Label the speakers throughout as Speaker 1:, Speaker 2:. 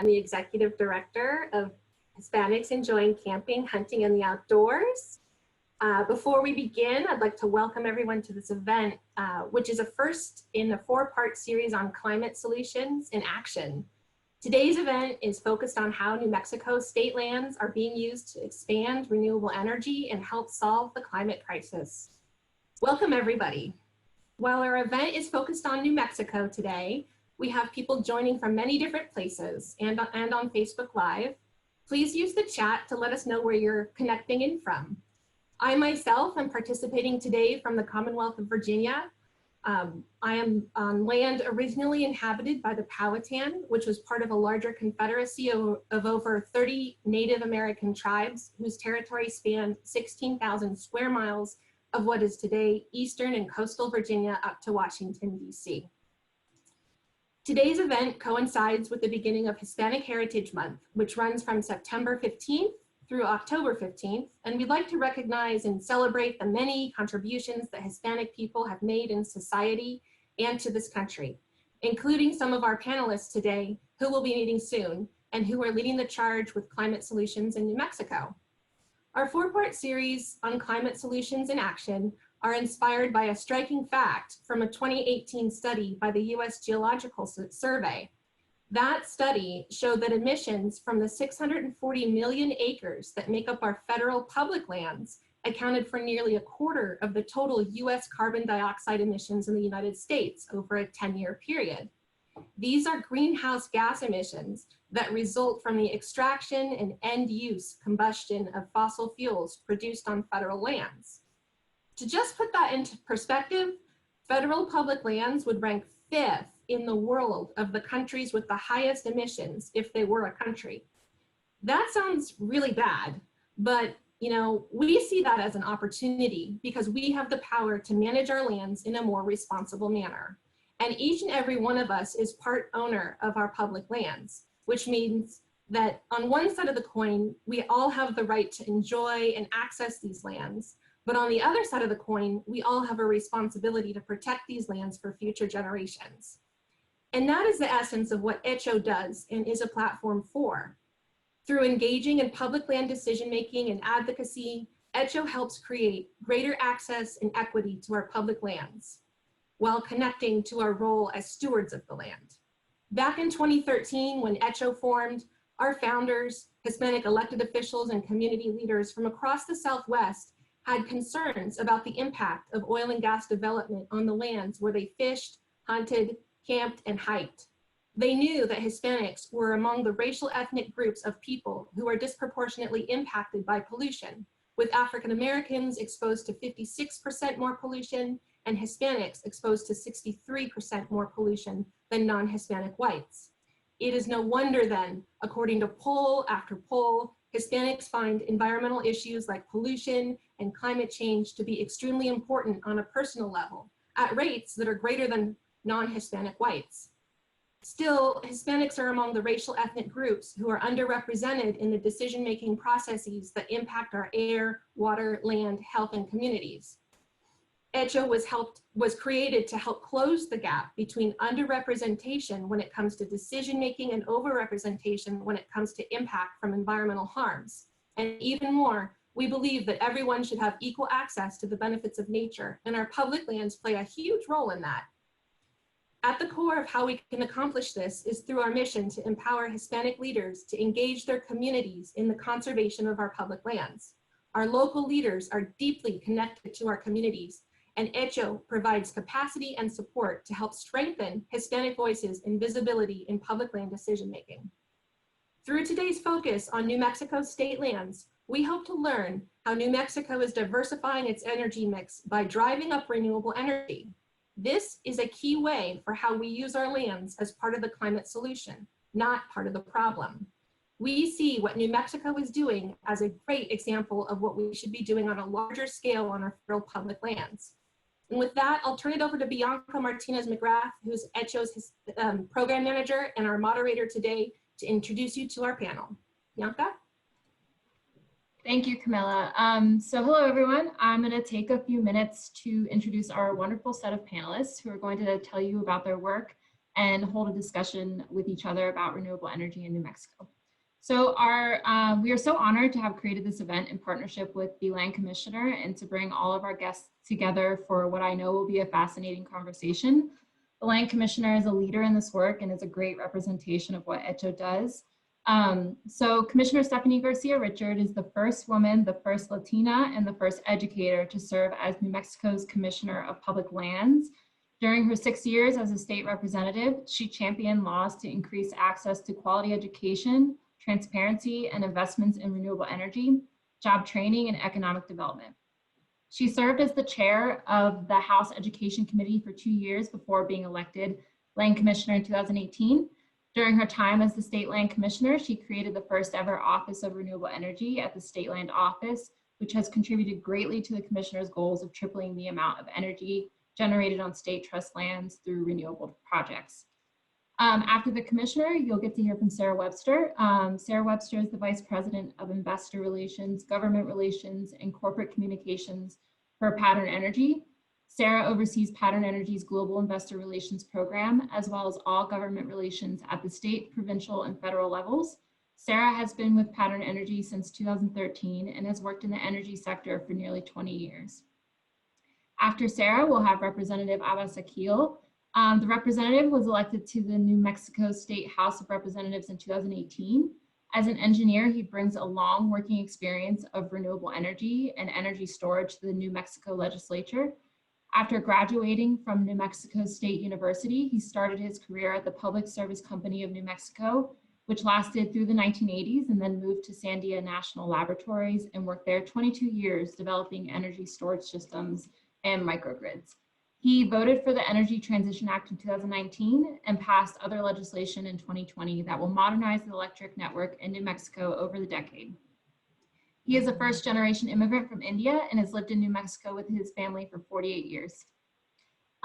Speaker 1: I'm the Executive Director of Hispanics Enjoying Camping, Hunting in the Outdoors. Before we begin, I'd like to welcome everyone to this event, which is a first in a four-part series on climate solutions in action. Today's event is focused on how New Mexico state lands are being used to expand renewable energy and help solve the climate crisis. Welcome, everybody. While our event is focused on New Mexico today, we have people joining from many different places and on Facebook Live. Please use the chat to let us know where you're connecting in from. I myself am participating today from the Commonwealth of Virginia. I am on land originally inhabited by the Powhatan, which was part of a larger confederacy of over 30 Native American tribes whose territory spanned 16,000 square miles of what is today eastern and coastal Virginia up to Washington, D.C. Today's event coincides with the beginning of Hispanic Heritage Month, which runs from September 15th through October 15th, and we'd like to recognize and celebrate the many contributions that Hispanic people have made in society and to this country, including some of our panelists today who will be meeting soon and who are leading the charge with climate solutions in New Mexico. Our four-part series on climate solutions in action are inspired by a striking fact from a 2018 study by the U.S. Geological Survey. That study showed that emissions from the 640 million acres that make up our federal public lands accounted for nearly a quarter of the total U.S. carbon dioxide emissions in the United States over a 10-year period. These are greenhouse gas emissions that result from the extraction and end-use combustion of fossil fuels produced on federal lands. To just put that into perspective, federal public lands would rank 5th in the world of the countries with the highest emissions if they were a country. That sounds really bad, but we see that as an opportunity because we have the power to manage our lands in a more responsible manner. And each and every one of us is part owner of our public lands, which means that on one side of the coin, we all have the right to enjoy and access these lands. But on the other side of the coin, we all have a responsibility to protect these lands for future generations. And that is the essence of what HECHO does and is a platform for. Through engaging in public land decision-making and advocacy, HECHO helps create greater access and equity to our public lands, while connecting to our role as stewards of the land. Back in 2013, when HECHO formed, our founders, Hispanic elected officials, and community leaders from across the Southwest had concerns about the impact of oil and gas development on the lands where they fished, hunted, camped, and hiked. They knew that Hispanics were among the racial ethnic groups of people who are disproportionately impacted by pollution, with African Americans exposed to 56% more pollution and Hispanics exposed to 63% more pollution than non-Hispanic whites. It is no wonder then, according to poll after poll, Hispanics find environmental issues like pollution and climate change to be extremely important on a personal level, at rates that are greater than non-Hispanic whites. Still, Hispanics are among the racial ethnic groups who are underrepresented in the decision-making processes that impact our air, water, land, health, and communities. HECHO was created to help close the gap between underrepresentation when it comes to decision-making and overrepresentation when it comes to impact from environmental harms. And even more, we believe that everyone should have equal access to the benefits of nature, and our public lands play a huge role in that. At the core of how we can accomplish this is through our mission to empower Hispanic leaders to engage their communities in the conservation of our public lands. Our local leaders are deeply connected to our communities, and HECHO provides capacity and support to help strengthen Hispanic voices and visibility in public land decision-making. Through today's focus on New Mexico state lands, we hope to learn how New Mexico is diversifying its energy mix by driving up renewable energy. This is a key way for how we use our lands as part of the climate solution, not part of the problem. We see what New Mexico is doing as a great example of what we should be doing on a larger scale on our federal public lands. And with that, I'll turn it over to Bianca Martinez McGrath, who's HECHO's program manager and our moderator today, to introduce you to our panel. Bianca?
Speaker 2: Thank you, Camilla. So hello, everyone. I'm going to take a few minutes to introduce our wonderful set of panelists who are going to tell you about their work and hold a discussion with each other about renewable energy in New Mexico. So we are so honored to have created this event in partnership with the Land Commissioner and to bring all of our guests together for what I know will be a fascinating conversation. The Land Commissioner is a leader in this work and is a great representation of what HECHO does. So Commissioner Stephanie Garcia Richards is the first woman, the first Latina, and the first educator to serve as New Mexico's Commissioner of Public Lands. During her 6 years as a state representative, she championed laws to increase access to quality education, transparency, and investments in renewable energy, job training, and economic development. She served as the chair of the House Education Committee for 2 years before being elected Land Commissioner in 2018. During her time as the State Land Commissioner, she created the first ever Office of Renewable Energy at the State Land Office, which has contributed greatly to the Commissioner's goals of tripling the amount of energy generated on state trust lands through renewable projects. After the Commissioner, you'll get to hear from Sarah Webster. Sarah Webster is the Vice President of Investor Relations, Government Relations, and Corporate Communications for Pattern Energy. Sarah oversees Pattern Energy's Global Investor Relations Program, as well as all government relations at the state, provincial, and federal levels. Sarah has been with Pattern Energy since 2013 and has worked in the energy sector for nearly 20 years. After Sarah, we'll have Representative Abbas Akhil. The representative was elected to the New Mexico State House of Representatives in 2018. As an engineer, he brings a long working experience of renewable energy and energy storage to the New Mexico legislature. After graduating from New Mexico State University, he started his career at the Public Service Company of New Mexico, which lasted through the 1980s, and then moved to Sandia National Laboratories and worked there 22 years developing energy storage systems and microgrids. He voted for the Energy Transition Act in 2019 and passed other legislation in 2020 that will modernize the electric network in New Mexico over the decade. He is a first-generation immigrant from India and has lived in New Mexico with his family for 48 years.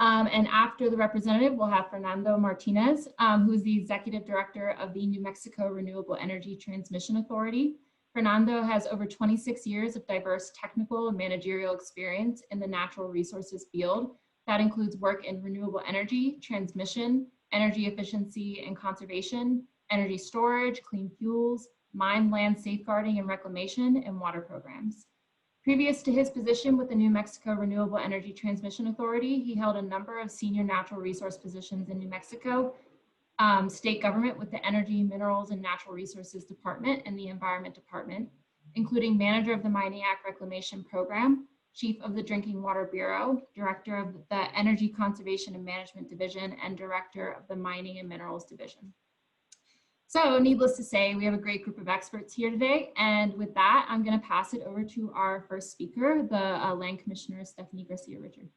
Speaker 2: And after the representative, we'll have Fernando Martinez, who is the Executive Director of the New Mexico Renewable Energy Transmission Authority. Fernando has over 26 years of diverse technical and managerial experience in the natural resources field. That includes work in renewable energy, transmission, energy efficiency and conservation, energy storage, clean fuels, mine land safeguarding and reclamation, and water programs. Previous to his position with the New Mexico Renewable Energy Transmission Authority, he held a number of senior natural resource positions in New Mexico, state government with the Energy, Minerals, and Natural Resources Department and the Environment Department, including manager of the Mining Act Reclamation Program, chief of the Drinking Water Bureau, director of the Energy Conservation and Management Division, and director of the Mining and Minerals Division. So needless to say, we have a great group of experts here today. And with that, I'm going to pass it over to our first speaker, the Land Commissioner, Stephanie Garcia Richards.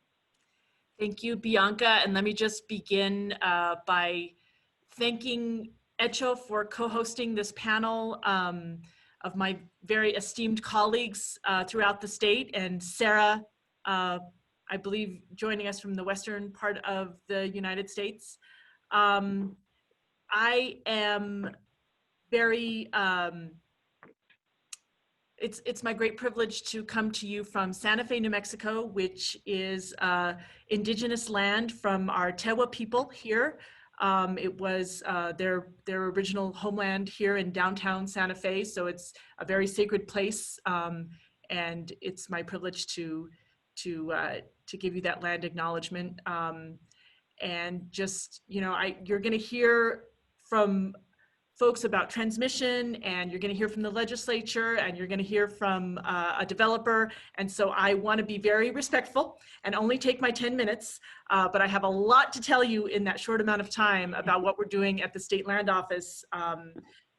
Speaker 3: Thank you, Bianca. And let me just begin by thanking HECHO for co-hosting this panel of my very esteemed colleagues throughout the state, and Sarah, I believe, joining us from the western part of the United States. I am very, it's my great privilege to come to you from Santa Fe, New Mexico, which is indigenous land from our Tewa people here. It was their original homeland here in downtown Santa Fe, so it's a very sacred place, and it's my privilege to give you that land acknowledgement. And just, you know, you're going to hear from folks about transmission, and you're going to hear from the legislature, and you're going to hear from a developer. And so I want to be very respectful and only take my 10 minutes, but I have a lot to tell you in that short amount of time about what we're doing at the State Land Office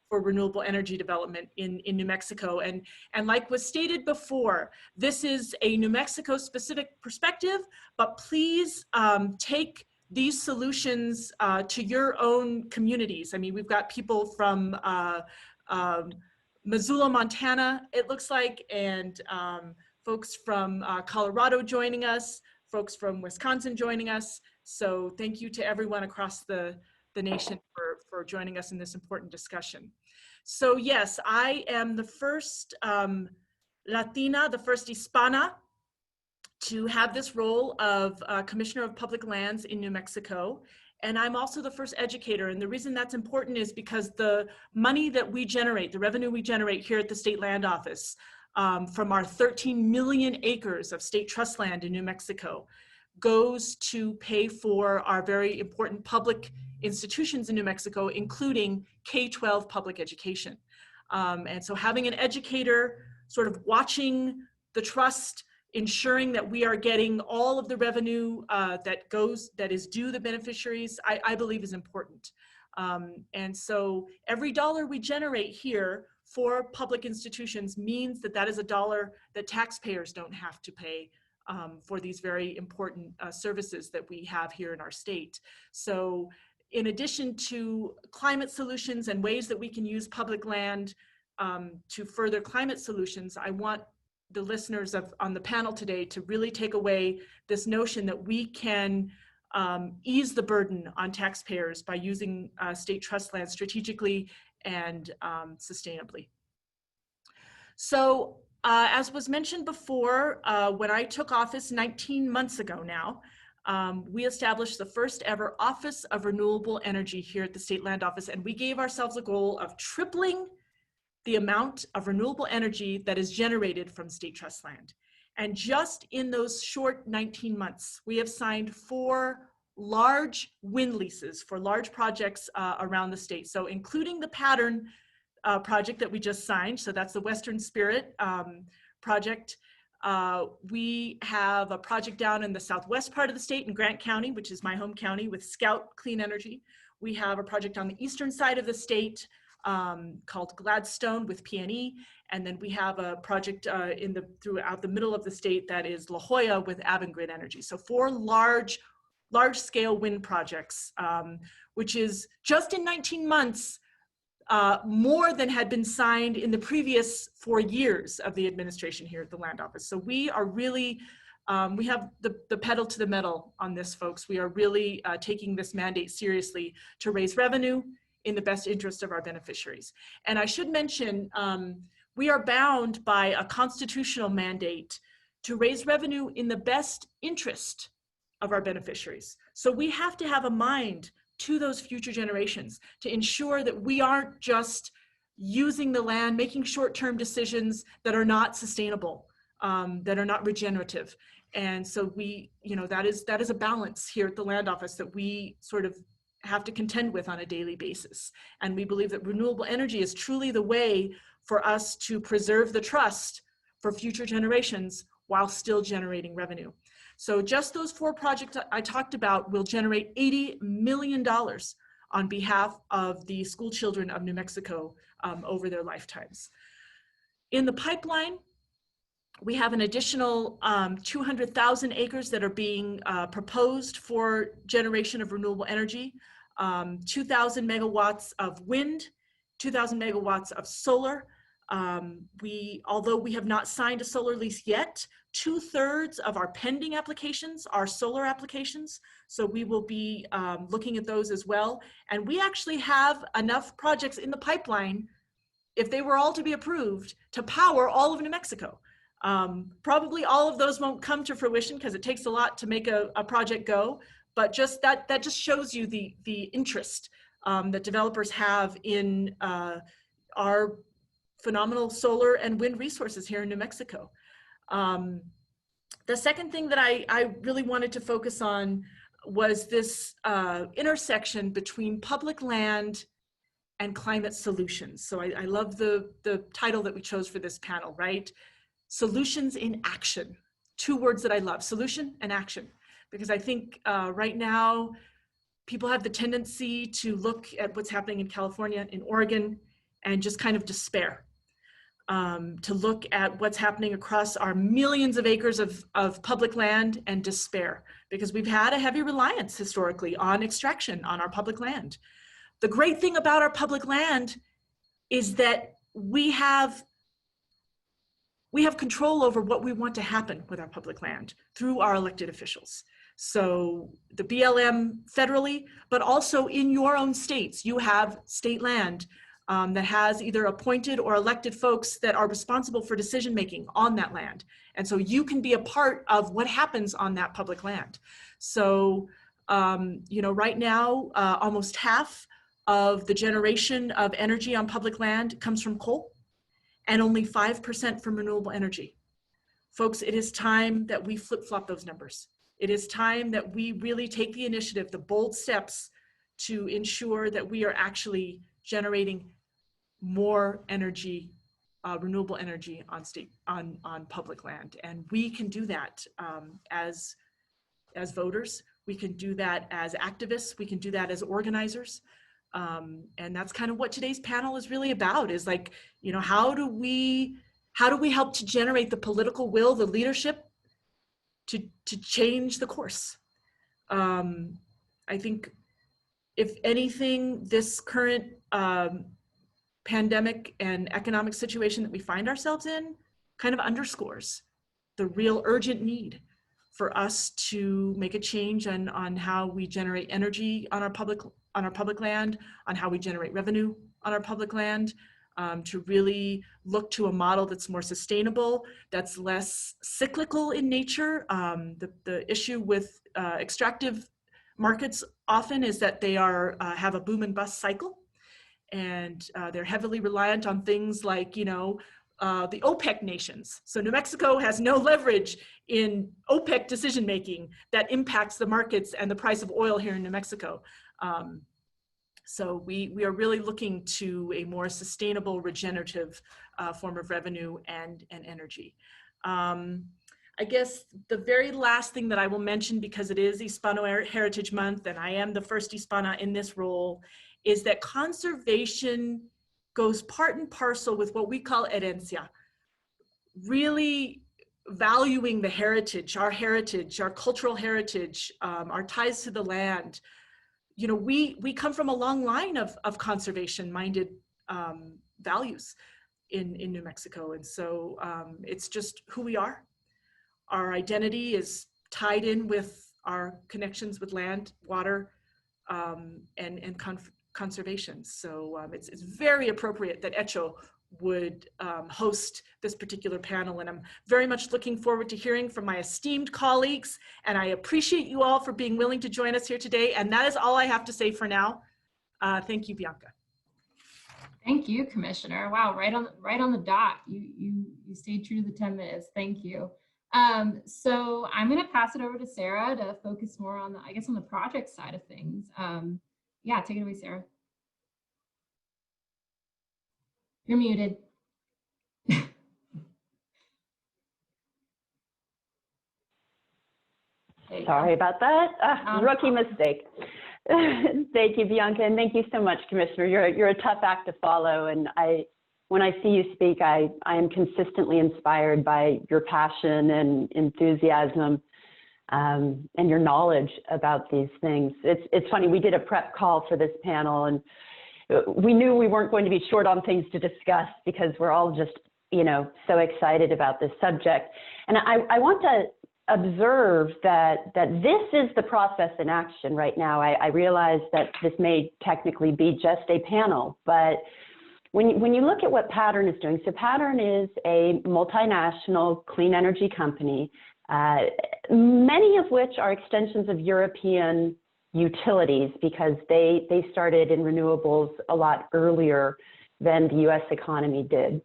Speaker 3: for renewable energy development in New Mexico. And like was stated before, this is a New Mexico specific perspective, but please take these solutions to your own communities. I mean, we've got people from Missoula, Montana, it looks like, and folks from Colorado joining us, folks from Wisconsin joining us. So thank you to everyone across the nation for joining us in this important discussion. So yes, I am the first Latina, the first Hispana to have this role of Commissioner of Public Lands in New Mexico. And I'm also the first educator. And the reason that's important is because the money that we generate, the revenue we generate here at the State Land Office from our 13 million acres of state trust land in New Mexico goes to pay for our very important public institutions in New Mexico, including K-12 public education. And so having an educator sort of watching the trust, ensuring that we are getting all of the revenue that is due the beneficiaries, I believe is important. And so every dollar we generate here for public institutions means that that is a dollar that taxpayers don't have to pay for these very important services that we have here in our state. So in addition to climate solutions and ways that we can use public land to further climate solutions, I want the listeners on the panel today to really take away this notion that we can ease the burden on taxpayers by using state trust land strategically and sustainably. So as was mentioned before, when I took office 19 months ago now, we established the first ever Office of Renewable Energy here at the State Land Office, and we gave ourselves a goal of tripling the amount of renewable energy that is generated from state trust land. And just in those short 19 months, we have signed 4 large wind leases for large projects around the state. So including the Pattern project that we just signed, so that's the Western Spirit project. We have a project down in the southwest part of the state in Grant County, which is my home county, with Scout Clean Energy. We have a project on the eastern side of the state called Gladstone with PNE, and then we have a project throughout the middle of the state that is La Jolla with Avangrid Energy. So 4 large-scale wind projects, which is just in 19 months more than had been signed in the previous 4 years of the administration here at the Land Office. So we are really, we have the pedal to the metal on this, folks. We are really taking this mandate seriously to raise revenue in the best interest of our beneficiaries. And I should mention, we are bound by a constitutional mandate to raise revenue in the best interest of our beneficiaries. So we have to have a mind to those future generations to ensure that we aren't just using the land, making short-term decisions that are not sustainable, that are not regenerative. And so we, that is a balance here at the Land Office that we sort of have to contend with on a daily basis. And we believe that renewable energy is truly the way for us to preserve the trust for future generations while still generating revenue. So just those 4 projects I talked about will generate $80 million on behalf of the school children of New Mexico over their lifetimes. In the pipeline, we have an additional 200,000 acres that are being proposed for generation of renewable energy, 2,000 megawatts of wind, 2,000 megawatts of solar. Although we have not signed a solar lease yet, 2/3 of our pending applications are solar applications. So we will be looking at those as well. And we actually have enough projects in the pipeline, if they were all to be approved, to power all of New Mexico. Probably all of those won't come to fruition because it takes a lot to make a project go, but just that just shows you the interest that developers have in our phenomenal solar and wind resources here in New Mexico. The second thing that I really wanted to focus on was this intersection between public land and climate solutions. So I love the title that we chose for this panel, right? Solutions in action. 2 words that I love, solution and action. Because I think right now, people have the tendency to look at what's happening in California, in Oregon, and just kind of despair. To look at what's happening across our millions of acres of public land and despair, because we've had a heavy reliance historically on extraction on our public land. The great thing about our public land is that we have control over what we want to happen with our public land through our elected officials. So the BLM federally, but also in your own states, you have state land that has either appointed or elected folks that are responsible for decision-making on that land. And so you can be a part of what happens on that public land. So You know, right now, almost half of the generation of energy on public land comes from coal, and only 5% from renewable energy. Folks, it is time that we flip-flop those numbers. It is time that we really take the initiative, the bold steps to ensure that we are actually generating more energy, renewable energy on public land. And we can do that as voters. We can do that as activists. We can do that as organizers. And that's kind of what today's panel is really about, is like, you know, how do we help to generate the political will, the leadership to change the course? I think if anything, this current pandemic and economic situation that we find ourselves in kind of underscores the real urgent need for us to make a change on how we generate energy on our public land, on how we generate revenue on our public land, to really look to a model that's more sustainable, that's less cyclical in nature. The issue with extractive markets often is that they have a boom and bust cycle, and they're heavily reliant on things like, you know, the OPEC nations. So New Mexico has no leverage in OPEC decision-making that impacts the markets and the price of oil here in New Mexico. So we are really looking to a more sustainable, regenerative form of revenue and energy. I guess the very last thing that I will mention, because it is Hispano Heritage Month and I am the first Hispana in this role, is that conservation goes part and parcel with what we call herencia, really valuing the heritage, our cultural heritage, our ties to the land. You know, we come from a long line of conservation-minded values in New Mexico, and so it's just who we are. Our identity is tied in with our connections with land, water, and conservation. So it's very appropriate that HECHO would host this particular panel, and I'm very much looking forward to hearing from my esteemed colleagues, and I appreciate you all for being willing to join us here today, and that is all I have to say for now. Thank you, Bianca.
Speaker 2: Thank you, Commissioner. Wow, right on the dot. You stayed true to the 10 minutes. Thank you. So I'm going to pass it over to Sarah to focus more on on the project side of things. Yeah, take it away, Sarah. You're muted.
Speaker 4: Sorry about that. Rookie mistake. Thank you, Bianca, and thank you so much, Commissioner. You're a tough act to follow, and when I see you speak, I am consistently inspired by your passion and enthusiasm and your knowledge about these things. It's funny, we did a prep call for this panel, and we knew we weren't going to be short on things to discuss because we're all just, you know, so excited about this subject. And I want to observe that this is the process in action right now. I realize that this may technically be just a panel, but when you look at what Pattern is doing, so Pattern is a multinational clean energy company, many of which are extensions of European utilities because they started in renewables a lot earlier than the US economy did.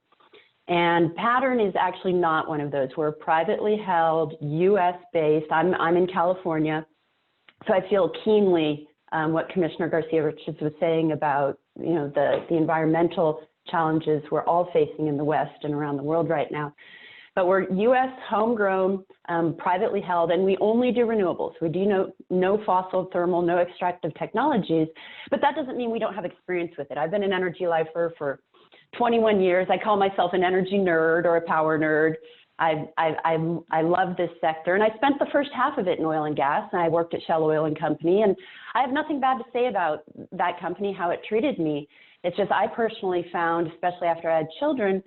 Speaker 4: And Pattern is actually not one of those. We're privately held, US based. I'm in California, so I feel keenly what Commissioner Garcia Richards was saying about, you know, the environmental challenges we're all facing in the West and around the world right now. But we're US homegrown, privately held, and we only do renewables. We do no fossil, thermal, no extractive technologies, but that doesn't mean we don't have experience with it. I've been an energy lifer for 21 years. I call myself an energy nerd or a power nerd. I love this sector, and I spent the first half of it in oil and gas, and I worked at Shell Oil and Company, and I have nothing bad to say about that company, how it treated me. It's just I personally found, especially after I had children,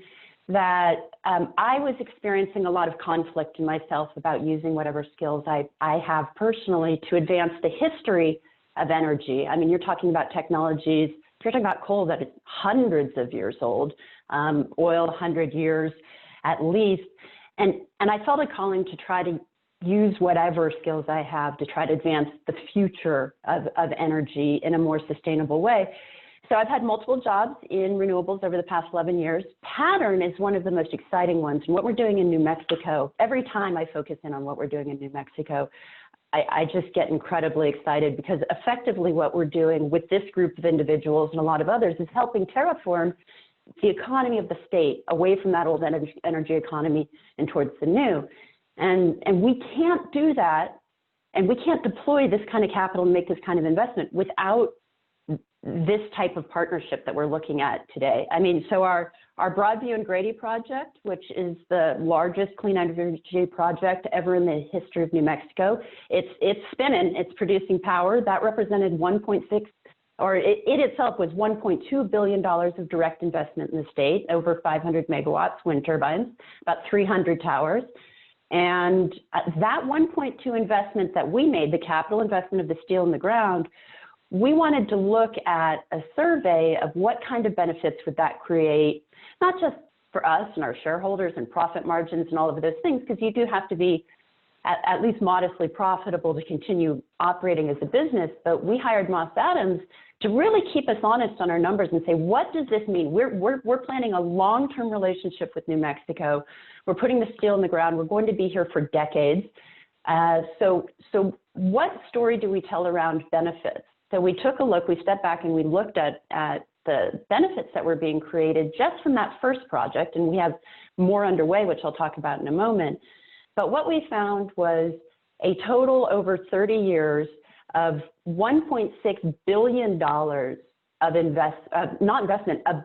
Speaker 4: that I was experiencing a lot of conflict in myself about using whatever skills I have personally to advance the history of energy. I mean, you're talking about technologies, you're talking about coal that is hundreds of years old, oil 100 years at least. And I felt a calling to try to use whatever skills I have to try to advance the future of energy in a more sustainable way. So I've had multiple jobs in renewables over the past 11 years. Pattern is one of the most exciting ones. And what we're doing in New Mexico, every time I focus in on what we're doing in New Mexico, I just get incredibly excited, because effectively what we're doing with this group of individuals and a lot of others is helping terraform the economy of the state away from that old energy economy and towards the new. And we can't do that, and we can't deploy this kind of capital and make this kind of investment without this type of partnership that we're looking at today. I mean, so our Broadview and Grady project, which is the largest clean energy project ever in the history of New Mexico, it's spinning, it's producing power. That represented 1.6, or it itself was $1.2 billion of direct investment in the state, over 500 megawatts, wind turbines, about 300 towers. And that 1.2 investment that we made, the capital investment of the steel in the ground, we wanted to look at a survey of what kind of benefits would that create, not just for us and our shareholders and profit margins and all of those things, because you do have to be at least modestly profitable to continue operating as a business. But we hired Moss Adams to really keep us honest on our numbers and say, what does this mean? We're planning a long-term relationship with New Mexico. We're putting the steel in the ground. We're going to be here for decades. So what story do we tell around benefits? So we took a look, we stepped back and we looked at the benefits that were being created just from that first project, and we have more underway, which I'll talk about in a moment. But what we found was a total over 30 years of $1.6 billion of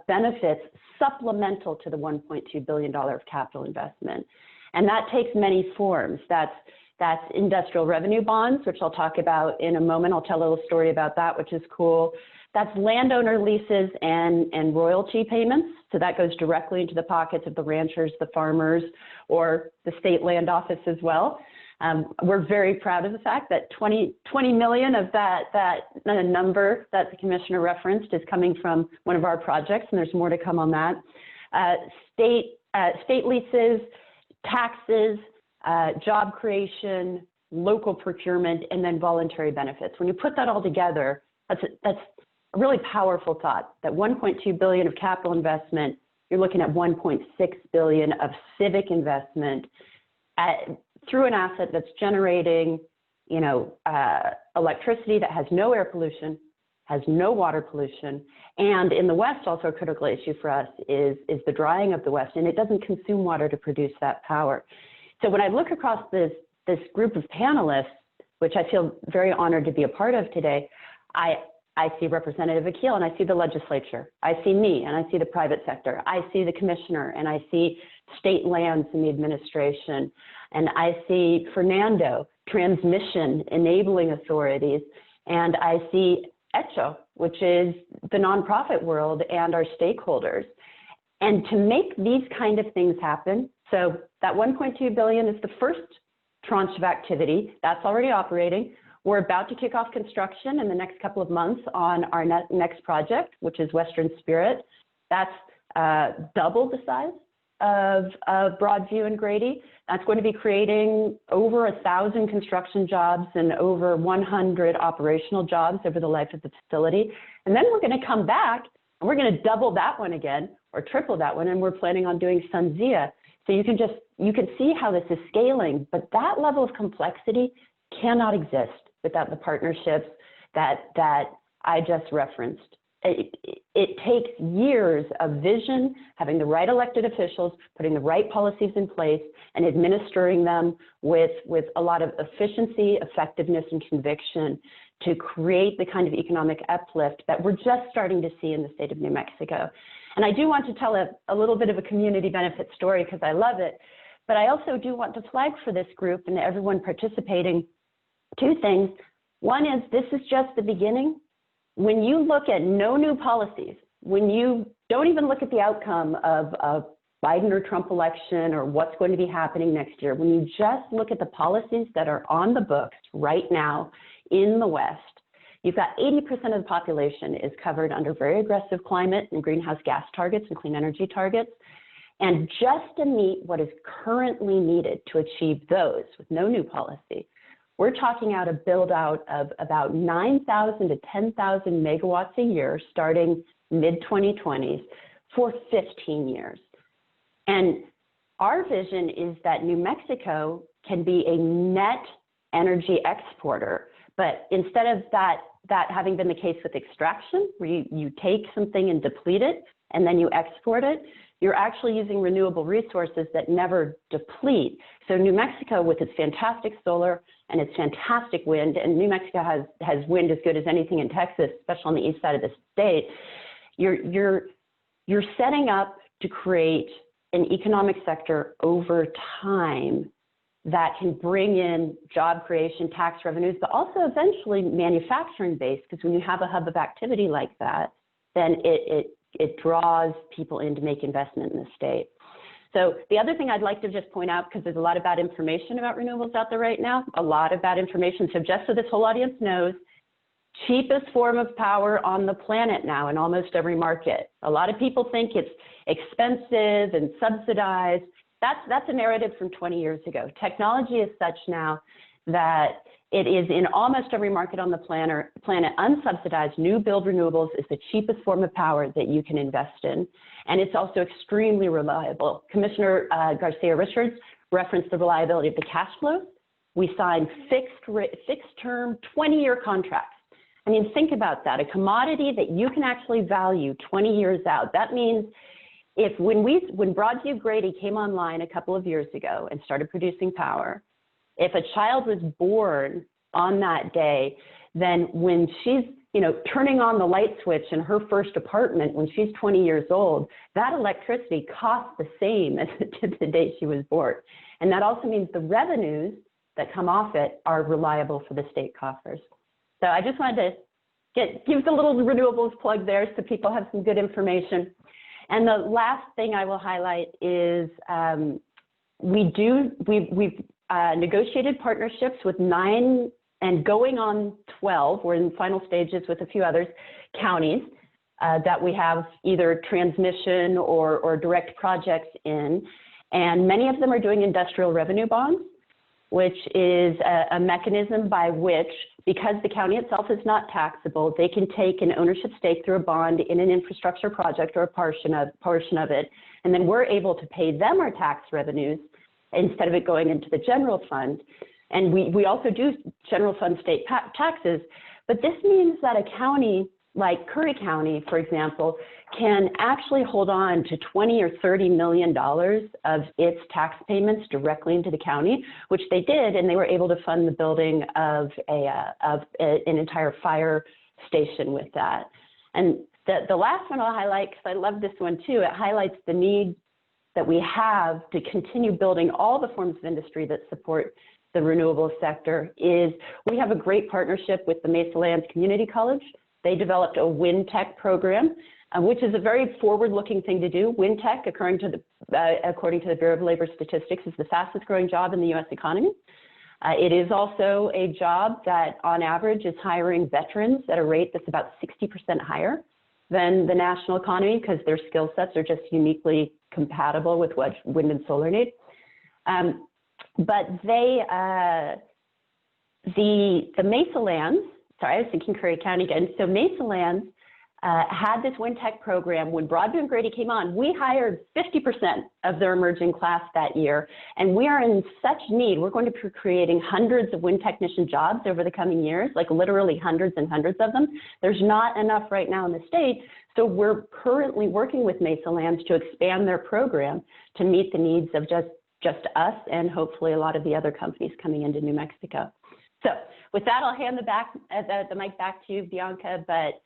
Speaker 4: benefits supplemental to the $1.2 billion of capital investment. And that takes many forms. That's industrial revenue bonds, which I'll talk about in a moment. I'll tell a little story about that, which is cool. That's landowner leases and royalty payments. So that goes directly into the pockets of the ranchers, the farmers, or the state land office as well. We're very proud of the fact that 20 million of that number that the commissioner referenced is coming from one of our projects, and there's more to come on that. State leases, taxes, job creation, local procurement, and then voluntary benefits. When you put that all together, that's a really powerful thought, that 1.2 billion of capital investment, you're looking at 1.6 billion of civic investment through an asset that's generating, electricity that has no air pollution, has no water pollution, and in the West, also a critical issue for us is the drying of the West, and it doesn't consume water to produce that power. So when I look across this group of panelists, which I feel very honored to be a part of today, I see Representative Akhil, and I see the legislature. I see me, and I see the private sector. I see the commissioner, and I see state lands in the administration. And I see Fernando, transmission enabling authorities. And I see HECHO, which is the nonprofit world and our stakeholders. And to make these kind of things happen, so that 1.2 billion is the first tranche of activity. That's already operating. We're about to kick off construction in the next couple of months on our next project, which is Western Spirit. That's double the size of Broadview and Grady. That's going to be creating over 1,000 construction jobs and over 100 operational jobs over the life of the facility. And then we're going to come back and we're going to double that one again or triple that one. And we're planning on doing Sunzia. So you can see how this is scaling, but that level of complexity cannot exist without the partnerships that I just referenced. It takes years of vision, having the right elected officials, putting the right policies in place, and administering them with a lot of efficiency, effectiveness, and conviction to create the kind of economic uplift that we're just starting to see in the state of New Mexico. And I do want to tell a little bit of a community benefit story because I love it, but I also do want to flag for this group and everyone participating two things. One is this is just the beginning. When you look at no new policies, when you don't even look at the outcome of Biden or Trump election or what's going to be happening next year, when you just look at the policies that are on the books right now in the West, you've got 80% of the population is covered under very aggressive climate and greenhouse gas targets and clean energy targets. And just to meet what is currently needed to achieve those with no new policy, we're talking out a build out of about 9,000 to 10,000 megawatts a year starting mid-2020s for 15 years. And our vision is that New Mexico can be a net energy exporter, but instead of that having been the case with extraction, where you take something and deplete it and then you export it, you're actually using renewable resources that never deplete. So New Mexico, with its fantastic solar and its fantastic wind, and New Mexico has wind as good as anything in Texas, especially on the east side of the state, you're setting up to create an economic sector over time that can bring in job creation, tax revenues, but also eventually manufacturing base, because when you have a hub of activity like that, then it draws people in to make investment in the state. So the other thing I'd like to just point out, because there's a lot of bad information about renewables out there right now, a lot of bad information. So just so this whole audience knows, cheapest form of power on the planet now in almost every market. A lot of people think it's expensive and subsidized. That's a narrative from 20 years ago. Technology is such now that it is in almost every market on the planet, unsubsidized, new build renewables is the cheapest form of power that you can invest in. And it's also extremely reliable. Commissioner Garcia Richards referenced the reliability of the cash flows. We signed fixed term 20-year contracts. I mean, think about that, a commodity that you can actually value 20 years out. That means when Broadview Grady came online a couple of years ago and started producing power, if a child was born on that day, then when she's turning on the light switch in her first apartment when she's 20 years old, that electricity costs the same as the day she was born. And that also means the revenues that come off it are reliable for the state coffers. So I just wanted to give the little renewables plug there so people have some good information. And the last thing I will highlight is we've negotiated partnerships with 9 and going on 12, we're in final stages with a few others, counties that we have either transmission or direct projects in. And many of them are doing industrial revenue bonds, which is a mechanism by which, because the county itself is not taxable, they can take an ownership stake through a bond in an infrastructure project or a portion of it, and then we're able to pay them our tax revenues instead of it going into the general fund. And we also do general fund state taxes, but this means that a county like Curry County, for example, can actually hold on to $20 or $30 million of its tax payments directly into the county, which they did, and they were able to fund the building of an entire fire station with that. And the last one I'll highlight, because I love this one too, it highlights the need that we have to continue building all the forms of industry that support the renewable sector. Is we have a great partnership with the Mesa Lands Community College. They developed a WinTech program, which is a very forward-looking thing to do. WinTech, according to the Bureau of Labor Statistics, is the fastest growing job in the U.S. economy. It is also a job that, on average, is hiring veterans at a rate that's about 60% higher than the national economy, because their skill sets are just uniquely compatible with what wind and solar need. But the Mesa Lands, sorry, I was thinking Curry County again. So Mesa Lands had this WinTech program. When Broadview and Grady came on, we hired 50% of their emerging class that year. And we are in such need. We're going to be creating hundreds of wind technician jobs over the coming years, like literally hundreds and hundreds of them. There's not enough right now in the state. So we're currently working with Mesa Lands to expand their program to meet the needs of just us and hopefully a lot of the other companies coming into New Mexico. So with that, I'll hand the mic back to you, Bianca, but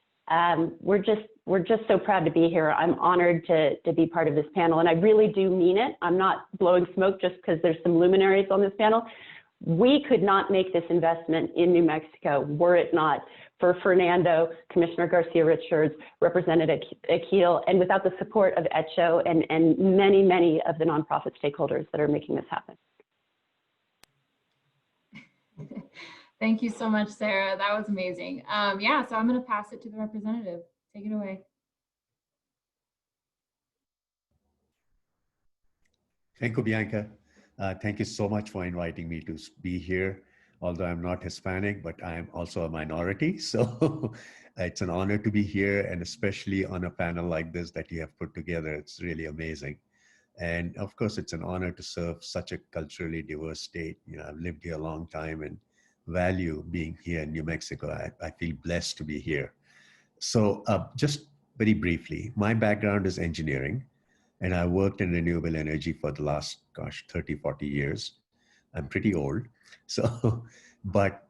Speaker 4: we're just so proud to be here. I'm honored to be part of this panel, and I really do mean it. I'm not blowing smoke just because there's some luminaries on this panel. We could not make this investment in New Mexico were it not for Fernando, Commissioner Garcia Richards, Representative Akhil, and without the support of HECHO and many, many of the nonprofit stakeholders that are making this happen.
Speaker 2: Thank you so much, Sarah. That was amazing. Yeah, so I'm going to pass it to the representative. Take it away.
Speaker 5: Thank you, Bianca. Thank you so much for inviting me to be here. Although I'm not Hispanic, but I'm also a minority. So it's an honor to be here, and especially on a panel like this that you have put together. It's really amazing. And of course, it's an honor to serve such a culturally diverse state. You know, I've lived here a long time and value being here in New Mexico. I feel blessed to be here. So just very briefly, my background is engineering, and I worked in renewable energy for the last, gosh, 30, 40 years. I'm pretty old. So, but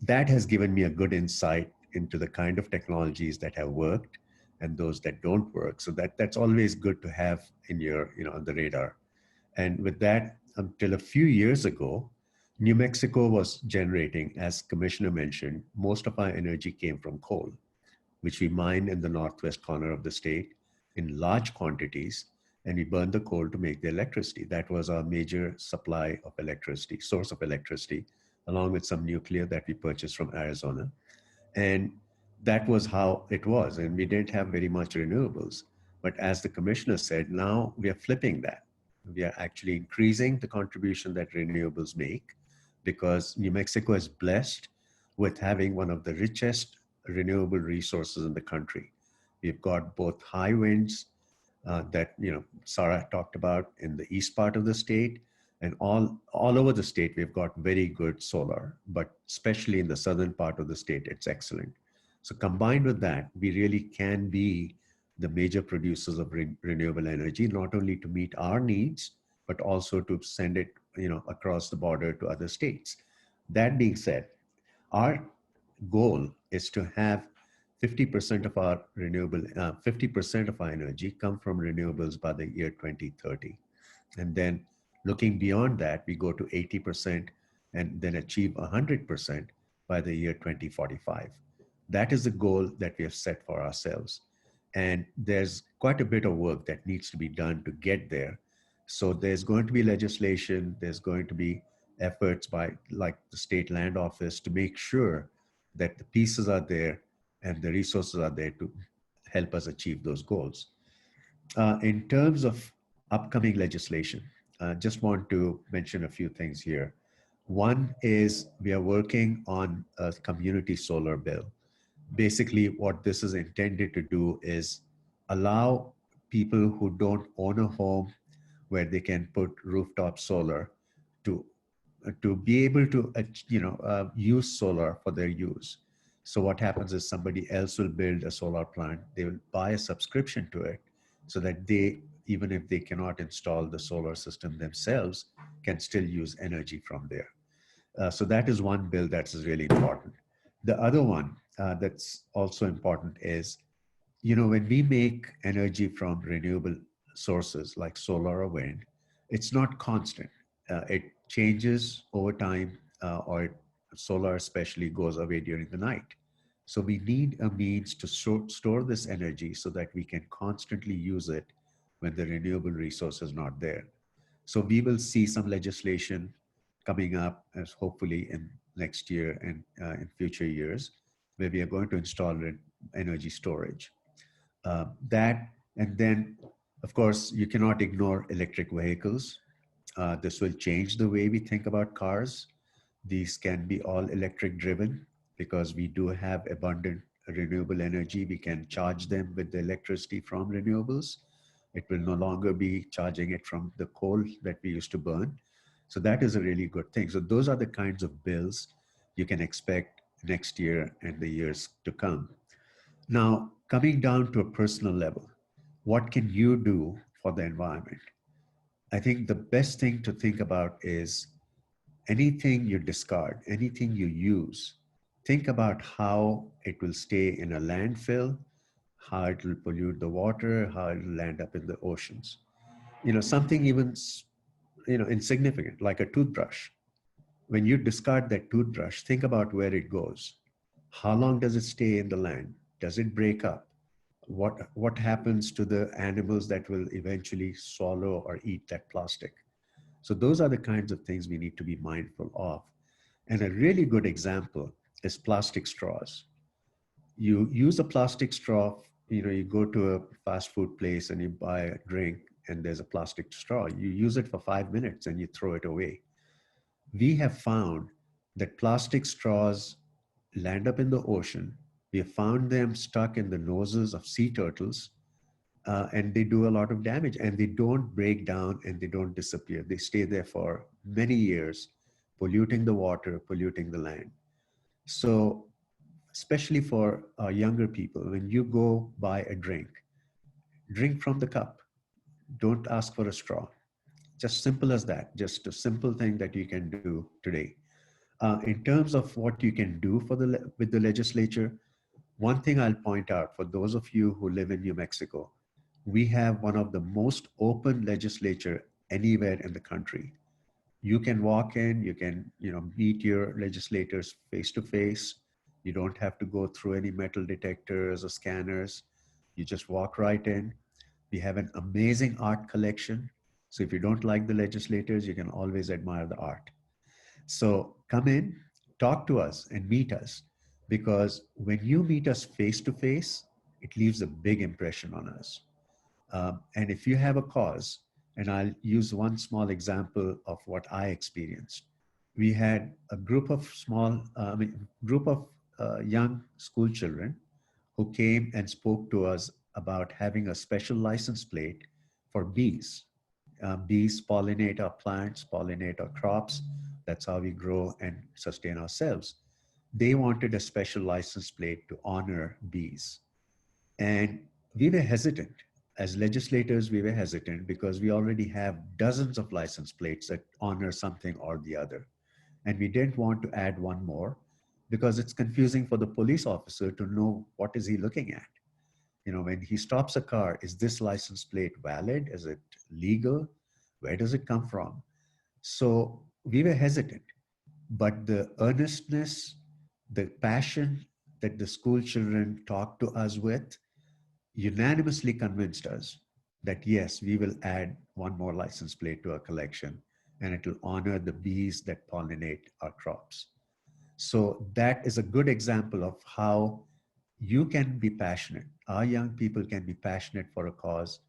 Speaker 5: that has given me a good insight into the kind of technologies that have worked and those that don't work. So that's always good to have in your, on the radar. And with that, until a few years ago, New Mexico was generating, as Commissioner mentioned, most of our energy came from coal, which we mine in the northwest corner of the state in large quantities, and we burn the coal to make the electricity. That was our major supply of electricity, source of electricity, along with some nuclear that we purchased from Arizona. And that was how it was. And we didn't have very much renewables. But as the commissioner said, now we are flipping that. We are actually increasing the contribution that renewables make, because New Mexico is blessed with having one of the richest renewable resources in the country. We've got both high winds that Sarah talked about in the east part of the state, and all over the state we've got very good solar, but especially in the southern part of the state, it's excellent. So combined with that, we really can be the major producers of renewable energy, not only to meet our needs, but also to send it across the border to other states. That being said, our goal is to have 50% of our 50% of our energy come from renewables by the year 2030. And then looking beyond that, we go to 80% and then achieve 100% by the year 2045. That is the goal that we have set for ourselves. And there's quite a bit of work that needs to be done to get there. So there's going to be legislation, there's going to be efforts by like the state land office to make sure that the pieces are there and the resources are there to help us achieve those goals. In terms of upcoming legislation, I just want to mention a few things here. One is we are working on a community solar bill. Basically, what this is intended to do is allow people who don't own a home where they can put rooftop solar to be able to use solar for their use. So what happens is somebody else will build a solar plant. They will buy a subscription to it so that they, even if they cannot install the solar system themselves, can still use energy from there. So that is one bill that's really important. The other one that's also important is, when we make energy from renewable sources like solar or wind, it's not constant. It changes over time, or solar especially goes away during the night. So we need a means to store this energy so that we can constantly use it when the renewable resource is not there. So we will see some legislation coming up as hopefully in next year and in future years, where we are going to install energy storage. And then, of course, you cannot ignore electric vehicles. This will change the way we think about cars. These can be all electric driven because we do have abundant renewable energy. We can charge them with the electricity from renewables. It will no longer be charging it from the coal that we used to burn. So that is a really good thing. So those are the kinds of bills you can expect next year and the years to come. Now, coming down to a personal level, what can you do for the environment? I think the best thing to think about is anything you discard, anything you use, think about how it will stay in a landfill, how it will pollute the water, how it will land up in the oceans. Something even, insignificant, like a toothbrush. When you discard that toothbrush, think about where it goes. How long does it stay in the land? Does it break up? What happens to the animals that will eventually swallow or eat that plastic? So those are the kinds of things we need to be mindful of. And a really good example is plastic straws. You use a plastic straw, you go to a fast food place and you buy a drink, and there's a plastic straw. You use it for 5 minutes and you throw it away. We have found that plastic straws land up in the ocean. We have found them stuck in the noses of sea turtles, and they do a lot of damage, and they don't break down and they don't disappear. They stay there for many years, polluting the water, polluting the land. So especially for younger people, when you go buy a drink, drink from the cup. Don't ask for a straw. Just simple as that, just a simple thing that you can do today. In terms of what you can do with the legislature, one thing I'll point out for those of you who live in New Mexico, we have one of the most open legislature anywhere in the country. You can walk in, you can meet your legislators face to face. You don't have to go through any metal detectors or scanners. You just walk right in. We have an amazing art collection. So if you don't like the legislators, you can always admire the art. So come in, talk to us and meet us, because when you meet us face to face, it leaves a big impression on us. And if you have a cause, and I'll use one small example of what I experienced. We had a group of young school children who came and spoke to us about having a special license plate for bees. Bees pollinate our plants, pollinate our crops. That's how we grow and sustain ourselves. They wanted a special license plate to honor bees. And we were hesitant. As legislators, we were hesitant because we already have dozens of license plates that honor something or the other. And we didn't want to add one more because it's confusing for the police officer to know what is he looking at. When he stops a car, is this license plate valid? Is it legal? Where does it come from? So we were hesitant, but the earnestness, the passion that the school children talked to us with unanimously convinced us that yes, we will add one more license plate to our collection, and it will honor the bees that pollinate our crops. So that is a good example of how you can be passionate. Our young people can be passionate for a cause.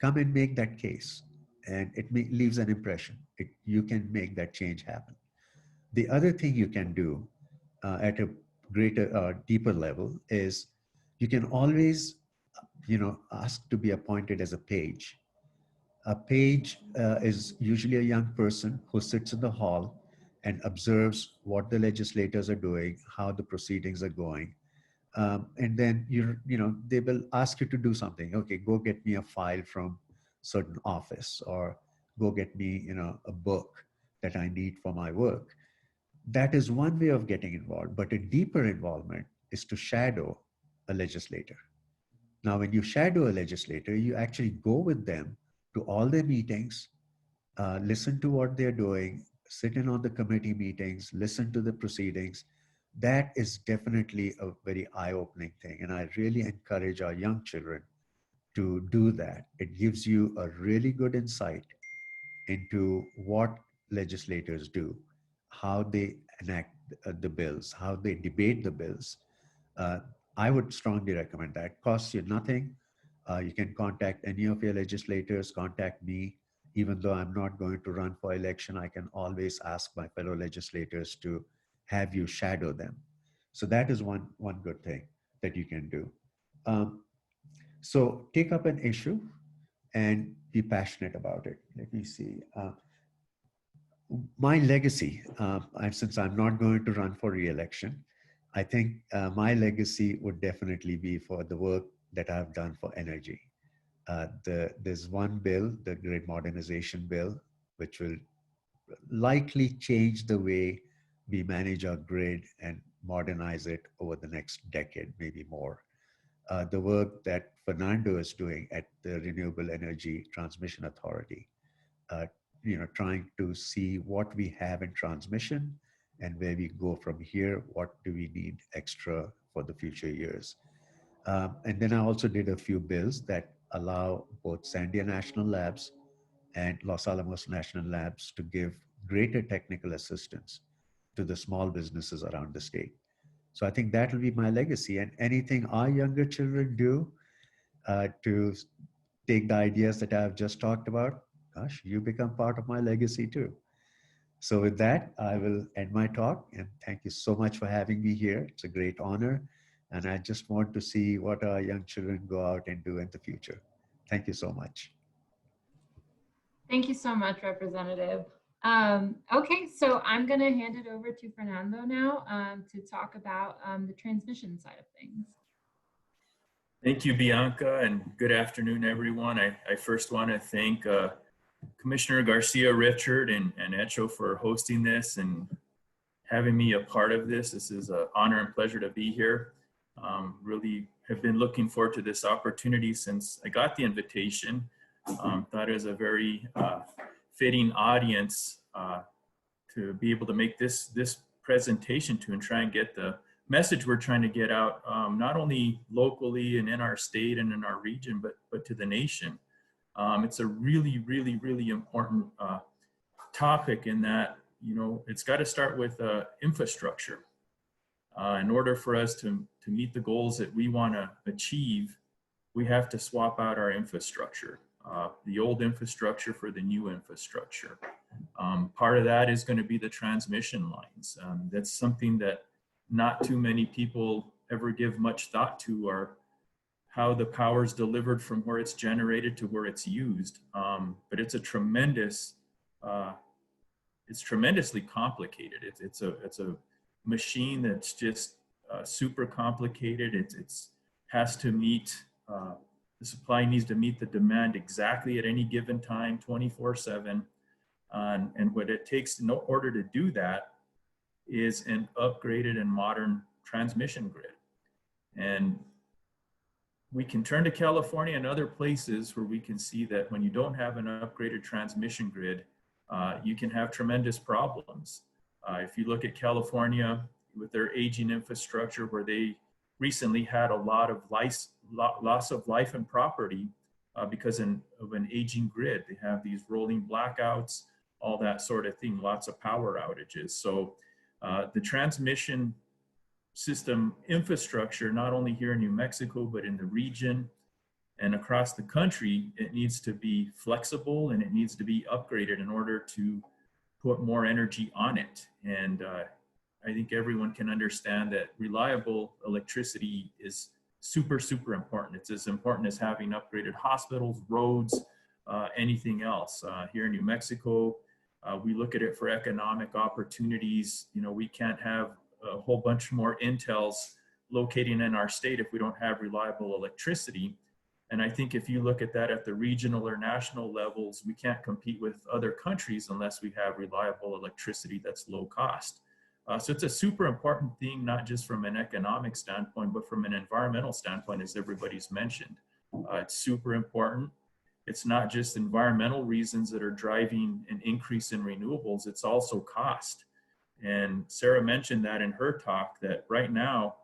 Speaker 5: Come and make that case, and it leaves an impression. You can make that change happen. The other thing you can do at a greater, deeper level is you can always, ask to be appointed as a page. A page is usually a young person who sits in the hall and observes what the legislators are doing, how the proceedings are going. And then they will ask you to do something. Okay, go get me a file from certain office, or go get me, a book that I need for my work. That is one way of getting involved, but a deeper involvement is to shadow a legislator. Now, when you shadow a legislator, you actually go with them to all their meetings, listen to what they're doing, sit in on the committee meetings, listen to the proceedings. That is definitely a very eye-opening thing. And I really encourage our young children to do that. It gives you a really good insight into what legislators do, how they enact the bills, how they debate the bills. I would strongly recommend that. It costs you nothing. You can contact any of your legislators, contact me. Even though I'm not going to run for election, I can always ask my fellow legislators to have you shadow them. So that is one good thing that you can do. So take up an issue and be passionate about it. Let me see. My legacy, since I'm not going to run for re-election, I think my legacy would definitely be for the work that I've done for energy. There's one bill, the Grid Modernization Bill, which will likely change the way we manage our grid and modernize it over the next decade, maybe more. The work that Fernando is doing at the Renewable Energy Transmission Authority, trying to see what we have in transmission and where we go from here, what do we need extra for the future years. And then I also did a few bills that allow both Sandia National Labs and Los Alamos National Labs to give greater technical assistance to the small businesses around the state. So I think that will be my legacy, and anything our younger children do to take the ideas that I've just talked about, gosh, you become part of my legacy too. So with that, I will end my talk, and thank you so much for having me here. It's a great honor. And I just want to see what our young children go out and do in the future. Thank you so much.
Speaker 2: Thank you so much, Representative. Okay, so I'm going to hand it over to Fernando now to talk about the transmission side of things.
Speaker 6: Thank you, Bianca, and good afternoon, everyone. I first want to thank Commissioner Garcia Richard and HECHO for hosting this and having me a part of this. This is an honor and pleasure to be here. Really have been looking forward to this opportunity since I got the invitation. Thought it was a very fitting audience to be able to make this presentation to and try and get the message we're trying to get out, not only locally and in our state and in our region, but to the nation. It's a really, really, really important topic in that, you know, it's got to start with infrastructure. In order for us to meet the goals that we want to achieve, we have to swap out our infrastructure, the old infrastructure for the new infrastructure. Part of that is going to be the transmission lines. That's something that not too many people ever give much thought to, or how the power is delivered from where it's generated to where it's used. But it's a tremendous, it's tremendously complicated. It's a machine that's just super complicated. It's has to meet, the supply needs to meet the demand exactly at any given time, 24/7. And what it takes in order to do that is an upgraded and modern transmission grid. And we can turn to California and other places where we can see that when you don't have an upgraded transmission grid, you can have tremendous problems. If you look at California with their aging infrastructure, where they recently had a lot of loss of life and property because of an aging grid. They have these rolling blackouts, all that sort of thing, lots of power outages. So the transmission system infrastructure, not only here in New Mexico, but in the region and across the country, it needs to be flexible and it needs to be upgraded in order to put more energy on it. And I think everyone can understand that reliable electricity is super, super important. It's as important as having upgraded hospitals, roads, anything else. Here in New Mexico, we look at it for economic opportunities. You know, we can't have a whole bunch more Intels locating in our state if we don't have reliable electricity. And I think if you look at that at the regional or national levels, we can't compete with other countries unless we have reliable electricity that's low cost. So it's a super important thing, not just from an economic standpoint, but from an environmental standpoint, as everybody's mentioned. It's super important. It's not just environmental reasons that are driving an increase in renewables, it's also cost. And Sarah mentioned that in her talk, that right now,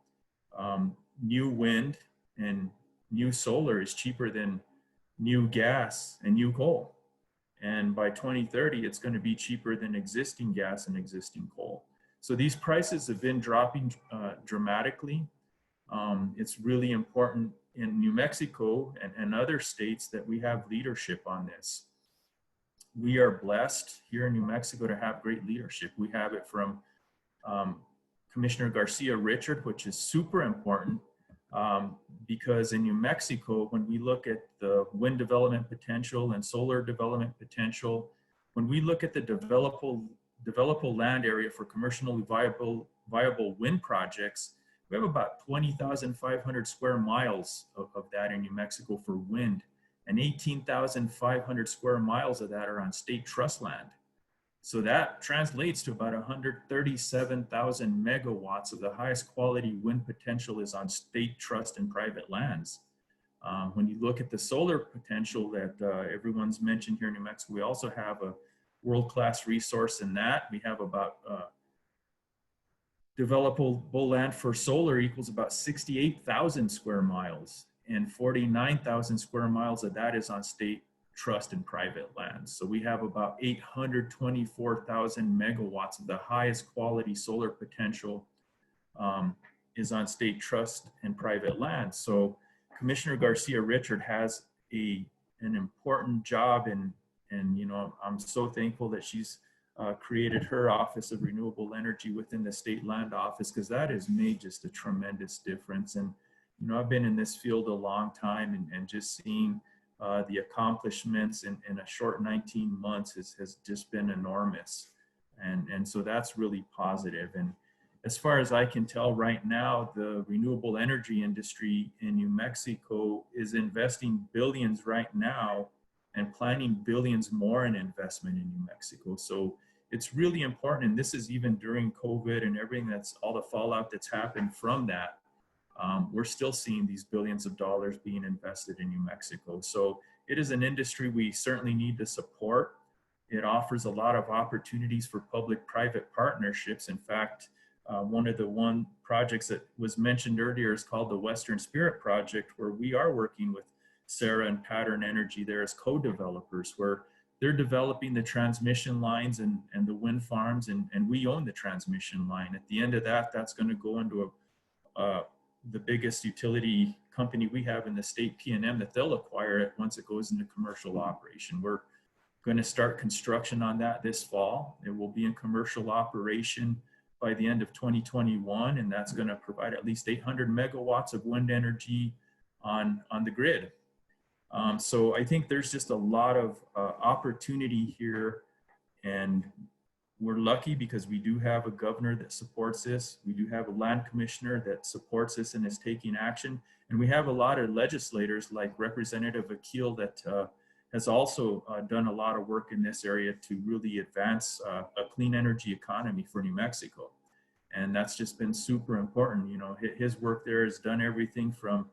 Speaker 6: new wind and new solar is cheaper than new gas and new coal. And by 2030, it's going to be cheaper than existing gas and existing coal. So these prices have been dropping dramatically. It's really important in New Mexico and other states that we have leadership on this. We are blessed here in New Mexico to have great leadership. We have it from Commissioner Garcia Richard, which is super important because in New Mexico, when we look at the wind development potential and solar development potential, when we look at the developable land area for commercially viable wind projects, we have about 20,500 square miles of that in New Mexico for wind, and 18,500 square miles of that are on state trust land. So that translates to about 137,000 megawatts of the highest quality wind potential is on state trust and private lands. When you look at the solar potential that everyone's mentioned here in New Mexico, we also have a world-class resource in that. We have about developable land for solar equals about 68,000 square miles, and 49,000 square miles of that is on state trust and private lands. So we have about 824,000 megawatts of the highest quality solar potential is on state trust and private lands. So Commissioner Garcia Richard has a an important job, and you know, I'm so thankful that she's created her Office of Renewable Energy within the State Land Office, because that has made just a tremendous difference. And you know, I've been in this field a long time, and just seeing the accomplishments in a short 19 months has just been enormous. And so that's really positive. And as far as I can tell right now, the renewable energy industry in New Mexico is investing billions right now and planning billions more in investment in New Mexico. So it's really important. And this is even during COVID and everything, that's all the fallout that's happened from that. We're still seeing these billions of dollars being invested in New Mexico. So it is an industry we certainly need to support. It offers a lot of opportunities for public-private partnerships. In fact, one of the projects that was mentioned earlier is called the Western Spirit Project, where we are working with Sarah and Pattern Energy there as co-developers, where they're developing the transmission lines and the wind farms, and we own the transmission line. At the end of that, that's going to go into the biggest utility company we have in the state, PNM, that they'll acquire it once it goes into commercial operation. We're going to start construction on that this fall. It will be in commercial operation by the end of 2021, and that's going to provide at least 800 megawatts of wind energy on the grid. So I think there's just a lot of opportunity here, and we're lucky because we do have a governor that supports this. We do have a land commissioner that supports this and is taking action. And we have a lot of legislators like Representative Akhil that has also done a lot of work in this area to really advance a clean energy economy for New Mexico. And that's just been super important. You know, his work there has done everything from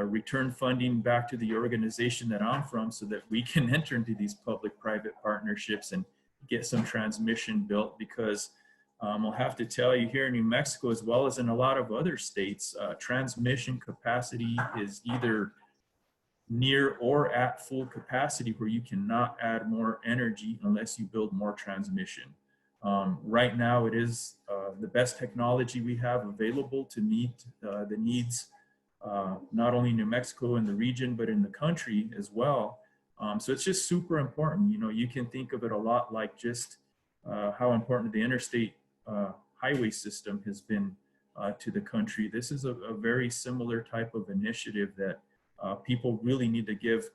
Speaker 6: return funding back to the organization that I'm from, so that we can enter into these public-private partnerships and get some transmission built. Because I'll have to tell you, here in New Mexico, as well as in a lot of other states, transmission capacity is either near or at full capacity, where you cannot add more energy unless you build more transmission. Right now, it is the best technology we have available to meet the needs, not only in New Mexico and the region, but in the country as well. So it's just super important. You know, you can think of it a lot like just how important the interstate highway system has been to the country. This is a very similar type of initiative that people really need to give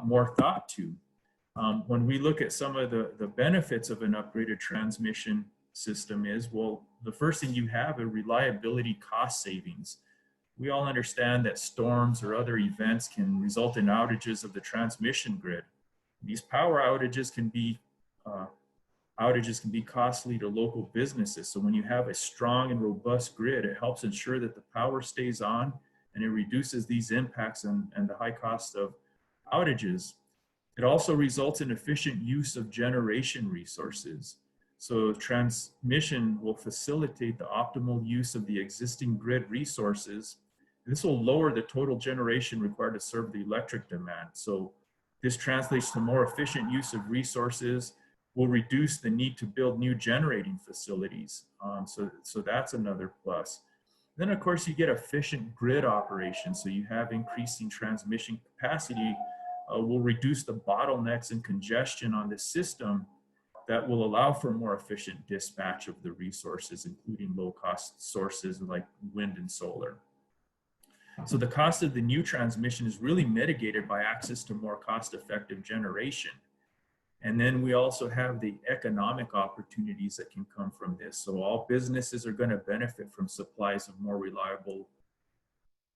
Speaker 6: more thought to. When we look at some of the benefits of an upgraded transmission system is, well, the first thing you have are reliability cost savings. We all understand that storms or other events can result in outages of the transmission grid. These power outages can be costly to local businesses. So when you have a strong and robust grid, it helps ensure that the power stays on, and it reduces these impacts and the high cost of outages. It also results in efficient use of generation resources. So transmission will facilitate the optimal use of the existing grid resources. This will lower the total generation required to serve the electric demand. So this translates to more efficient use of resources, will reduce the need to build new generating facilities. So that's another plus. Then of course you get efficient grid operation. So you have increasing transmission capacity will reduce the bottlenecks and congestion on the system that will allow for more efficient dispatch of the resources, including low cost sources like wind and solar. So the cost of the new transmission is really mitigated by access to more cost-effective generation. And then we also have the economic opportunities that can come from this. So all businesses are going to benefit from supplies of more reliable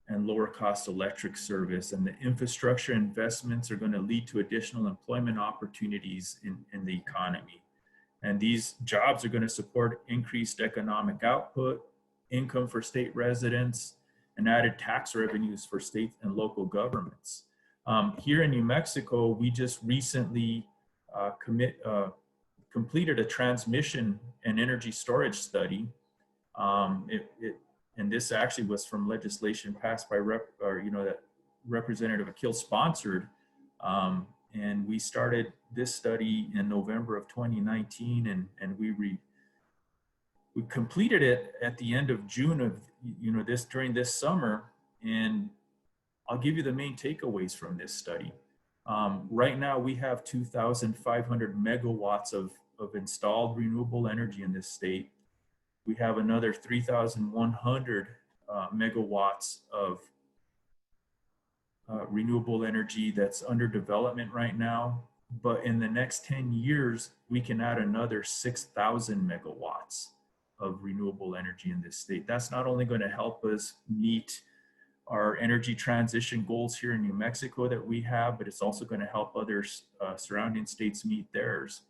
Speaker 6: and lower cost electric service, and the infrastructure investments are going to lead to additional employment opportunities in the economy. And these jobs are going to support increased economic output, income for state residents, and added tax revenues for state and local governments. Here in New Mexico, we just recently completed a transmission and energy storage study. And this actually was from legislation passed by that Representative Akhil sponsored. And we started this study in November of 2019, and we completed it at the end of June of during this summer. And I'll give you the main takeaways from this study. Right now, we have 2,500 megawatts of installed renewable energy in this state. We have another 3,100 megawatts of renewable energy that's under development right now. But in the next 10 years, we can add another 6,000 megawatts of renewable energy in this state. That's not only going to help us meet our energy transition goals here in New Mexico that we have, but it's also going to help other surrounding states meet theirs.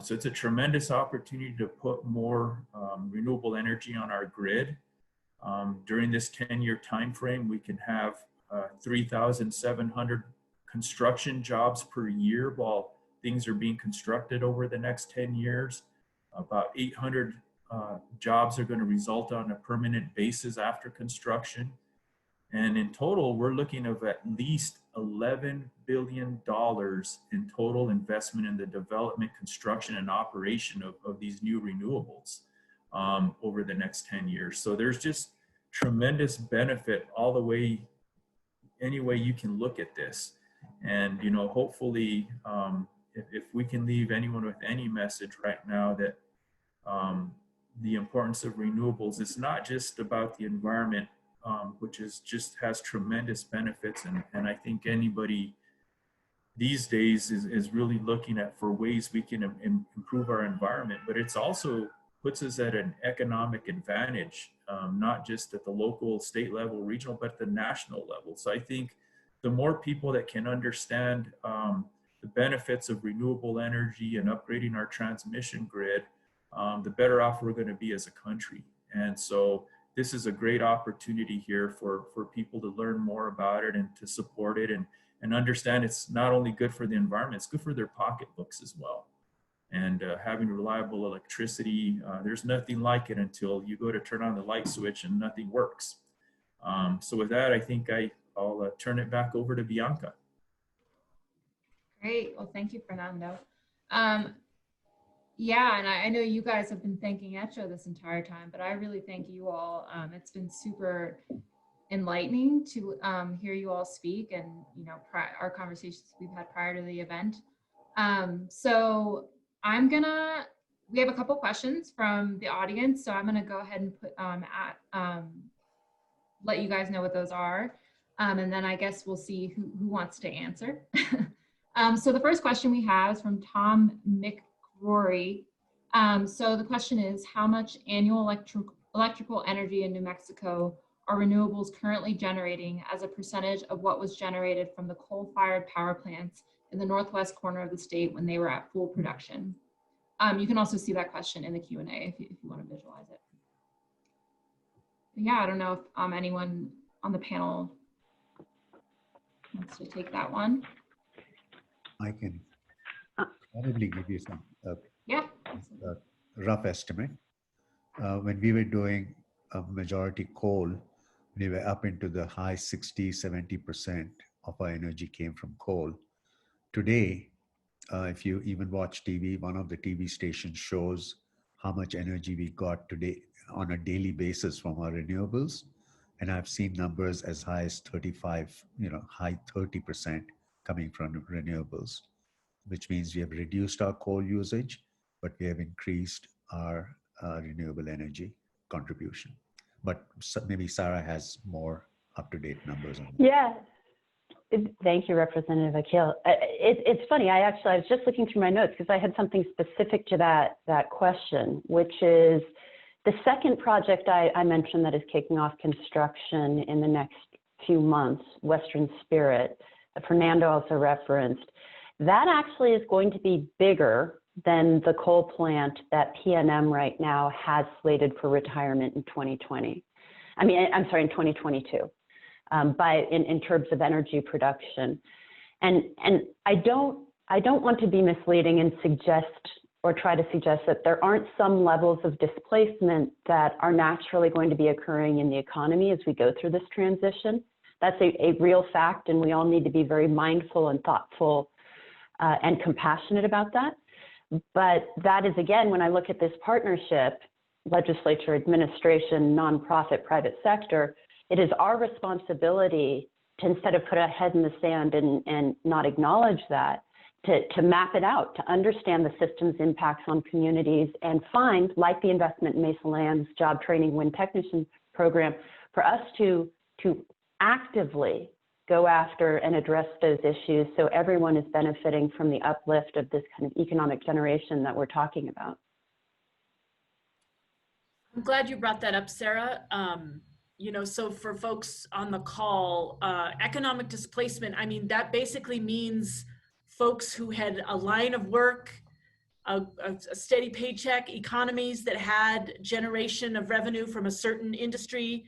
Speaker 6: So it's a tremendous opportunity to put more renewable energy on our grid. During this 10-year time frame, we can have 3,700 construction jobs per year while things are being constructed over the next 10 years. About 800 jobs are going to result on a permanent basis after construction. And in total, we're looking at least $11 billion in total investment in the development, construction, and operation of these new renewables over the next 10 years. So there's just tremendous benefit all the way, any way you can look at this. And, you know, hopefully, if we can leave anyone with any message right now that the importance of renewables, it's not just about the environment, which is just has tremendous benefits. And I think anybody these days is really looking at for ways we can improve our environment, but it's also puts us at an economic advantage, not just at the local, state level, regional, but at the national level. So I think the more people that can understand the benefits of renewable energy and upgrading our transmission grid, the better off we're going to be as a country. And so this is a great opportunity here for people to learn more about it and to support it and understand it's not only good for the environment, it's good for their pocketbooks as well. And having reliable electricity, there's nothing like it until you go to turn on the light switch and nothing works. So with that, I think I'll turn it back over to Bianca.
Speaker 2: Great. Well, thank you, Fernando. Yeah, and I know you guys have been thanking HECHO this entire time, but I really thank you all. It's been super enlightening to hear you all speak and, you know, our conversations we've had prior to the event. So we have a couple questions from the audience, so I'm gonna go ahead and put let you guys know what those are. And then I guess we'll see who wants to answer. So the first question we have is from Tom McRory. So the question is, how much annual electrical energy in New Mexico are renewables currently generating as a percentage of what was generated from the coal-fired power plants in the northwest corner of the state when they were at full production? You can also see that question in the Q&A if you want to visualize it. But yeah, I don't know if anyone on the panel wants to take that one.
Speaker 5: I can probably give you some rough estimate. When we were doing a majority coal, we were up into the high 60, 70% of our energy came from coal. Today, if you even watch TV, one of the TV stations shows how much energy we got today on a daily basis from our renewables. And I've seen numbers as high as 35, high 30% coming from renewables, which means we have reduced our coal usage, but we have increased our renewable energy contribution. But maybe Sarah has more up-to-date numbers on that.
Speaker 4: Yeah. Thank you, Representative Akhil. It's funny, I was just looking through my notes because I had something specific to that question, which is the second project I mentioned that is kicking off construction in the next few months, Western Spirit, Fernando also referenced. That actually is going to be bigger than the coal plant that PNM right now has slated for retirement in 2020. I'm sorry, in 2022. In terms of energy production. And I don't want to be misleading and try to suggest that there aren't some levels of displacement that are naturally going to be occurring in the economy as we go through this transition. That's a real fact, and we all need to be very mindful and thoughtful and compassionate about that. But that is, again, when I look at this partnership, legislature, administration, nonprofit, private sector, it is our responsibility instead of put a head in the sand and not acknowledge that, to map it out, to understand the system's impacts on communities and find, like the investment in Mesa Land's job training WinTech program, for us to actively go after and address those issues so everyone is benefiting from the uplift of this kind of economic generation that we're talking about.
Speaker 3: I'm glad you brought that up, Sarah. You know, so for folks on the call, economic displacement, I mean, that basically means folks who had a line of work, a steady paycheck, economies that had generation of revenue from a certain industry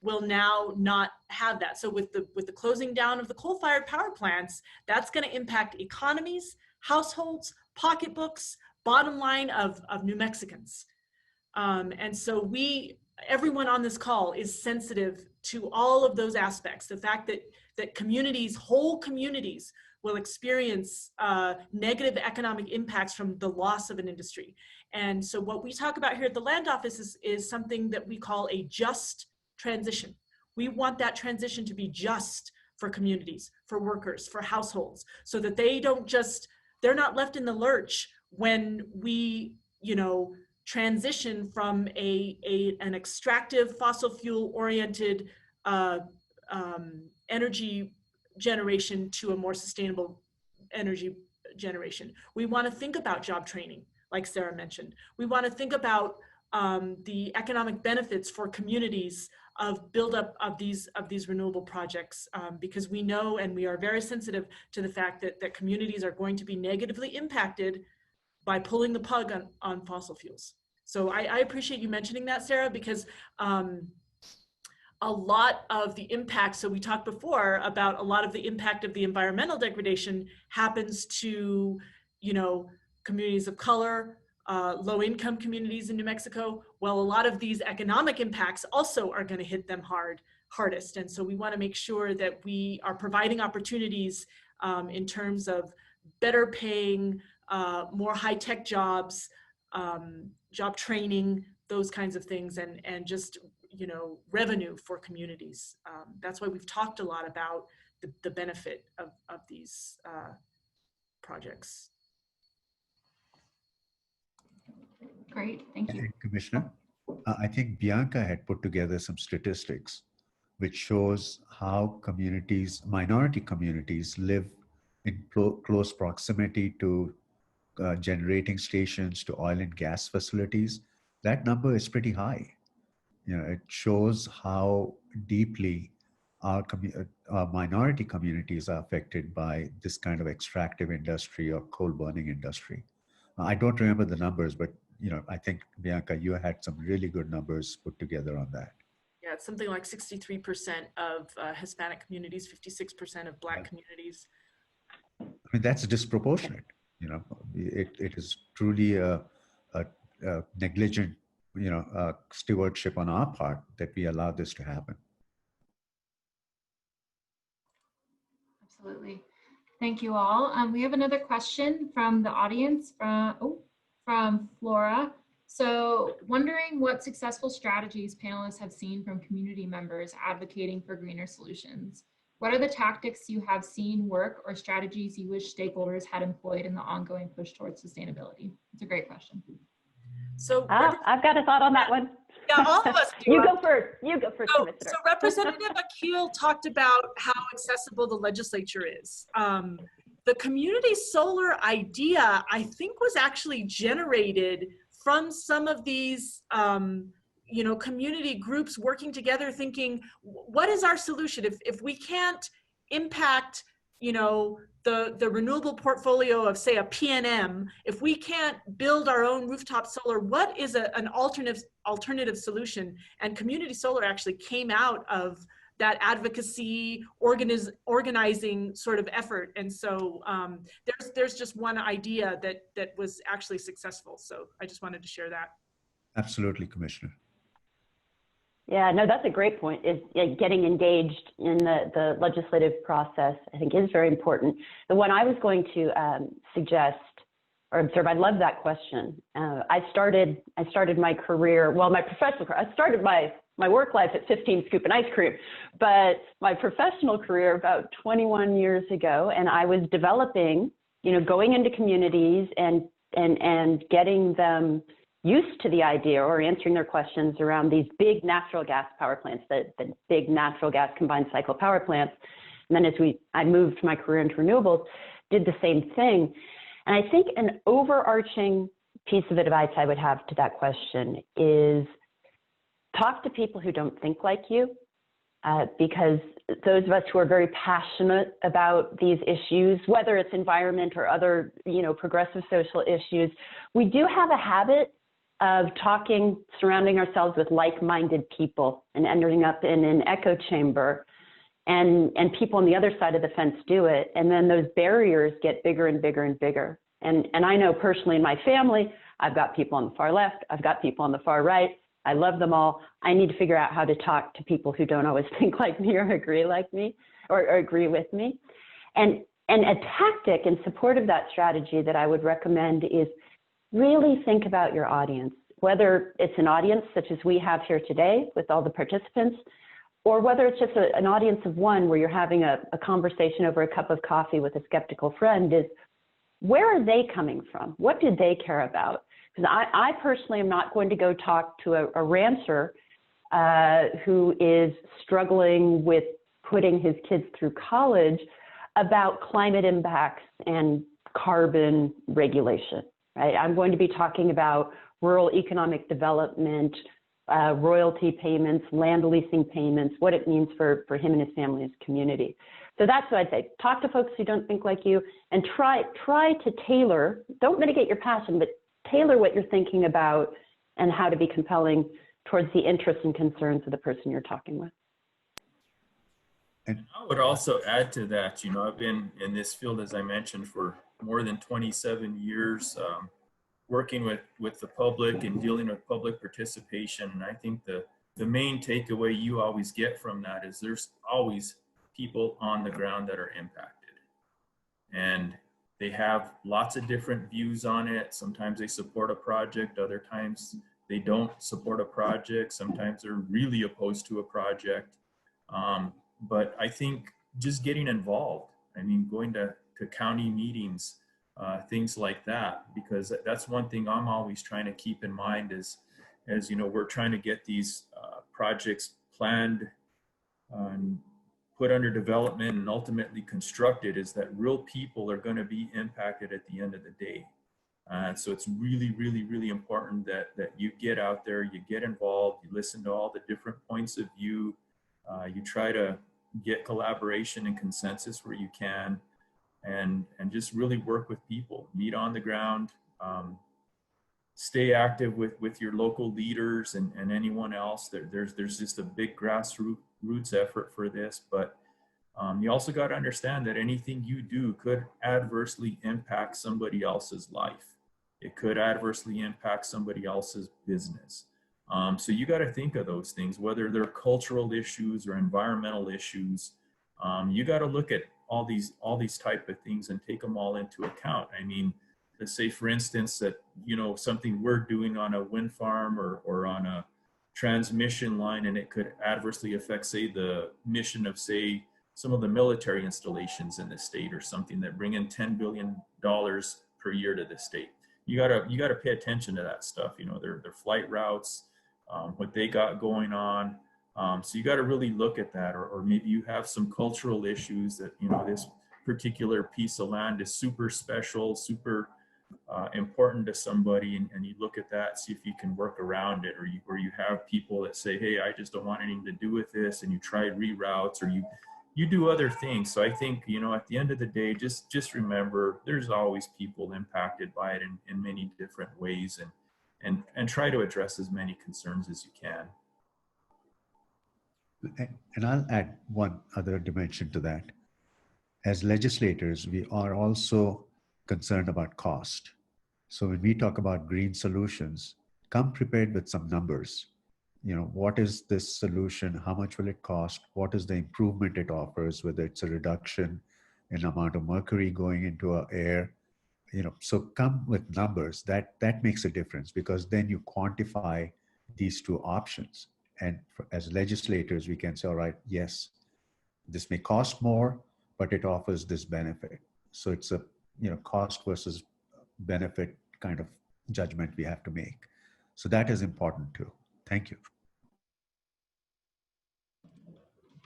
Speaker 3: will now not have that. So with the closing down of the coal-fired power plants, that's going to impact economies, households, pocketbooks, bottom line of New Mexicans. And so everyone on this call is sensitive to all of those aspects. The fact that communities, whole communities, will experience negative economic impacts from the loss of an industry. And so what we talk about here at the Land Office is something that we call a just transition. We want that transition to be just for communities, for workers, for households, so that they're not left in the lurch when we, you know, transition from an extractive fossil fuel oriented energy generation to a more sustainable energy generation. We want to think about job training, like Sarah mentioned. We want to think about the economic benefits for communities of buildup of these renewable projects, because we know and we are very sensitive to the fact that communities are going to be negatively impacted by pulling the plug on fossil fuels. So I appreciate you mentioning that, Sarah, because a lot of the impact, so we talked before about a lot of the impact of the environmental degradation happens to, you know, communities of color, low-income communities in New Mexico. Well, a lot of these economic impacts also are going to hit them hardest. And so we want to make sure that we are providing opportunities in terms of better paying, more high-tech jobs, job training, those kinds of things, and just, you know, revenue for communities. That's why we've talked a lot about the benefit of these projects.
Speaker 2: Great, thank you.
Speaker 5: Commissioner, I think Bianca had put together some statistics which shows how communities, minority communities, live in close proximity to generating stations, to oil and gas facilities. That number is pretty high. You know, it shows how deeply our minority communities are affected by this kind of extractive industry or coal burning industry. I don't remember the numbers, but you know, I think Bianca, you had some really good numbers put together on that.
Speaker 3: Yeah, it's something like 63% of Hispanic communities, 56% of Black communities.
Speaker 5: I mean, that's disproportionate. You know, it is truly a negligent, you know, stewardship on our part that we allow this to happen.
Speaker 2: Absolutely. Thank you all. We have another question from the audience from Flora. So wondering what successful strategies panelists have seen from community members advocating for greener solutions. What are the tactics you have seen work or strategies you wish stakeholders had employed in the ongoing push towards sustainability? It's a great question.
Speaker 3: So
Speaker 4: I've got a thought on that one.
Speaker 3: Yeah, all of us do.
Speaker 4: You go first. You go first, Commissioner.
Speaker 3: So Representative Akhil talked about how accessible the legislature is. The community solar idea, I think, was actually generated from some of these you know, community groups working together thinking, what is our solution? If we can't impact, you know, the renewable portfolio of, say, a PNM, if we can't build our own rooftop solar, what is an alternative solution? And community solar actually came out of that advocacy, organizing sort of effort. And so there's just one idea that was actually successful. So I just wanted to share that.
Speaker 5: Absolutely, Commissioner.
Speaker 4: Yeah, no, that's a great point. Is getting engaged in the legislative process, I think, is very important. The one I was going to suggest or observe, I love that question. I started my career, well, my professional career, I started my my work life at 15 scooping ice cream, but my professional career about 21 years ago, and I was developing, you know, going into communities and getting them used to the idea or answering their questions around these big natural gas power plants, the big natural gas combined cycle power plants. And then I moved my career into renewables, did the same thing. And I think an overarching piece of advice I would have to that question is talk to people who don't think like you, because those of us who are very passionate about these issues, whether it's environment or other, you know, progressive social issues, we do have a habit of surrounding ourselves with like-minded people and ending up in an echo chamber, and people on the other side of the fence do it. And then those barriers get bigger and bigger and bigger. And I know personally in my family, I've got people on the far left, I've got people on the far right. I love them all. I need to figure out how to talk to people who don't always think like me or agree like me or agree with me. And a tactic in support of that strategy that I would recommend is really think about your audience, whether it's an audience such as we have here today with all the participants, or whether it's just an audience of one where you're having a conversation over a cup of coffee with a skeptical friend, is where are they coming from? What do they care about? Because I personally am not going to go talk to a rancher who is struggling with putting his kids through college about climate impacts and carbon regulation, right? I'm going to be talking about rural economic development, royalty payments, land leasing payments, what it means for him and his family, his community. So that's what I'd say. Talk to folks who don't think like you, and try to tailor, don't mitigate your passion, but tailor what you're thinking about and how to be compelling towards the interests and concerns of the person you're talking with.
Speaker 6: And I would also add to that, you know, I've been in this field, as I mentioned, for more than 27 years, working with the public and dealing with public participation. And I think the main takeaway you always get from that is there's always people on the ground that are impacted. And they have lots of different views on it. Sometimes they support a project, other times they don't support a project. Sometimes they're really opposed to a project. But I think just getting involved, I mean, going to county meetings, things like that, because that's one thing I'm always trying to keep in mind is, as you know, we're trying to get these projects planned and put under development and ultimately constructed, is that real people are going to be impacted at the end of the day. So it's really, really, really important that you get out there, you get involved, you listen to all the different points of view, you try to get collaboration and consensus where you can, and just really work with people, meet on the ground, stay active with your local leaders and anyone else. There's just a big grassroots effort for this, but you also got to understand that anything you do could adversely impact somebody else's life. It could adversely impact somebody else's business. So you got to think of those things, whether they're cultural issues or environmental issues. You got to look at all these type of things and take them all into account. I mean, let's say, for instance, that, you know, something we're doing on a wind farm or on a transmission line, and it could adversely affect, say, the mission of, say, some of the military installations in the state, or something that bring in $10 billion per year to the state. You gotta pay attention to that stuff. You know, their flight routes, what they got going on. So you got to really look at that, or maybe you have some cultural issues that, you know, this particular piece of land is super special, super important to somebody, and you look at that, see if you can work around it, or you have people that say, hey, I just don't want anything to do with this, and you try reroutes, or you do other things. So I think, you know, at the end of the day, just remember there's always people impacted by it in many different ways, and try to address as many concerns as you can.
Speaker 5: And I'll add one other dimension to that. As legislators, we are also concerned about cost. So when we talk about green solutions, come prepared with some numbers. You know, what is this solution? How much will it cost? What is the improvement it offers, whether it's a reduction in amount of mercury going into our air? You know, so come with numbers. That makes a difference, because then you quantify these two options. And as legislators, we can say, all right, yes, this may cost more, but it offers this benefit. So it's a cost versus benefit kind of judgment we have to make. So that is important too. Thank you.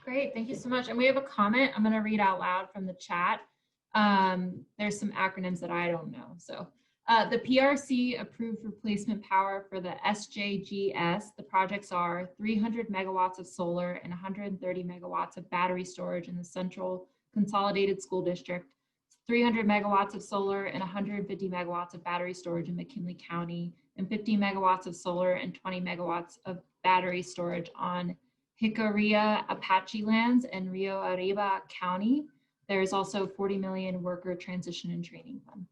Speaker 2: Great, thank you so much. And we have a comment I'm going to read out loud from the chat. There's some acronyms that I don't know. So the PRC approved replacement power for the SJGS. The projects are 300 megawatts of solar and 130 megawatts of battery storage in the Central Consolidated School District, 300 megawatts of solar and 150 megawatts of battery storage in McKinley County, and 50 megawatts of solar and 20 megawatts of battery storage on Jicarilla Apache lands in Rio Arriba County. There's also 40 million worker transition and training fund.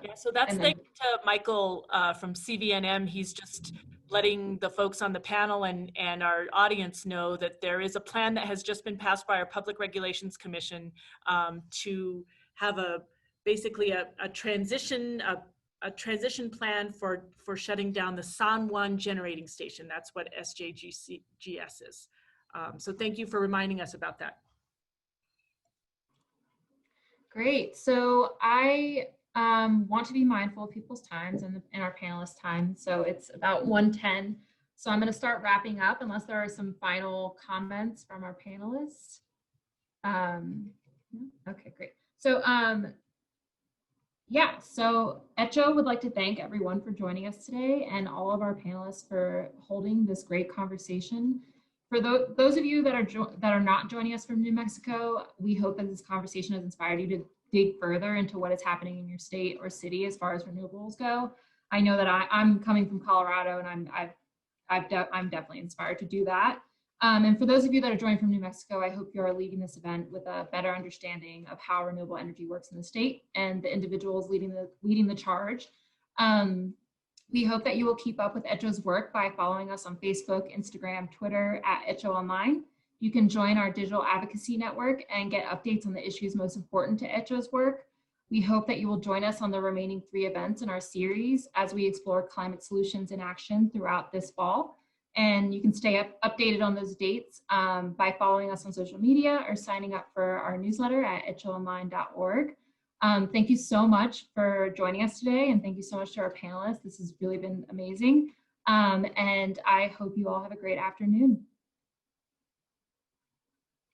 Speaker 3: Yeah, so that's thanks to Michael from CVNM. He's just letting the folks on the panel and our audience know that there is a plan that has just been passed by our Public Regulations Commission to have basically a transition plan for shutting down the San Juan generating station. That's what SJGS is. So thank you for reminding us about that.
Speaker 2: Great. So I want to be mindful of people's times and our panelists' time. So it's about 1:10. So I'm going to start wrapping up unless there are some final comments from our panelists. Okay, great. So yeah, so HECHO would like to thank everyone for joining us today and all of our panelists for holding this great conversation. For those of you that are not joining us from New Mexico, we hope that this conversation has inspired you to dig further into what is happening in your state or city as far as renewables go. I know that I'm coming from Colorado, and I'm definitely inspired to do that. And for those of you that are joining from New Mexico, I hope you are leaving this event with a better understanding of how renewable energy works in the state and the individuals leading the charge. We hope that you will keep up with HECHO's work by following us on Facebook, Instagram, Twitter at HECHO Online. You can join our digital advocacy network and get updates on the issues most important to HECHO's work. We hope that you will join us on the remaining 3 events in our series as we explore climate solutions in action throughout this fall. And you can stay updated on those dates by following us on social media or signing up for our newsletter at hechoonline.org. Thank you so much for joining us today, and thank you so much to our panelists. This has really been amazing. And I hope you all have a great afternoon.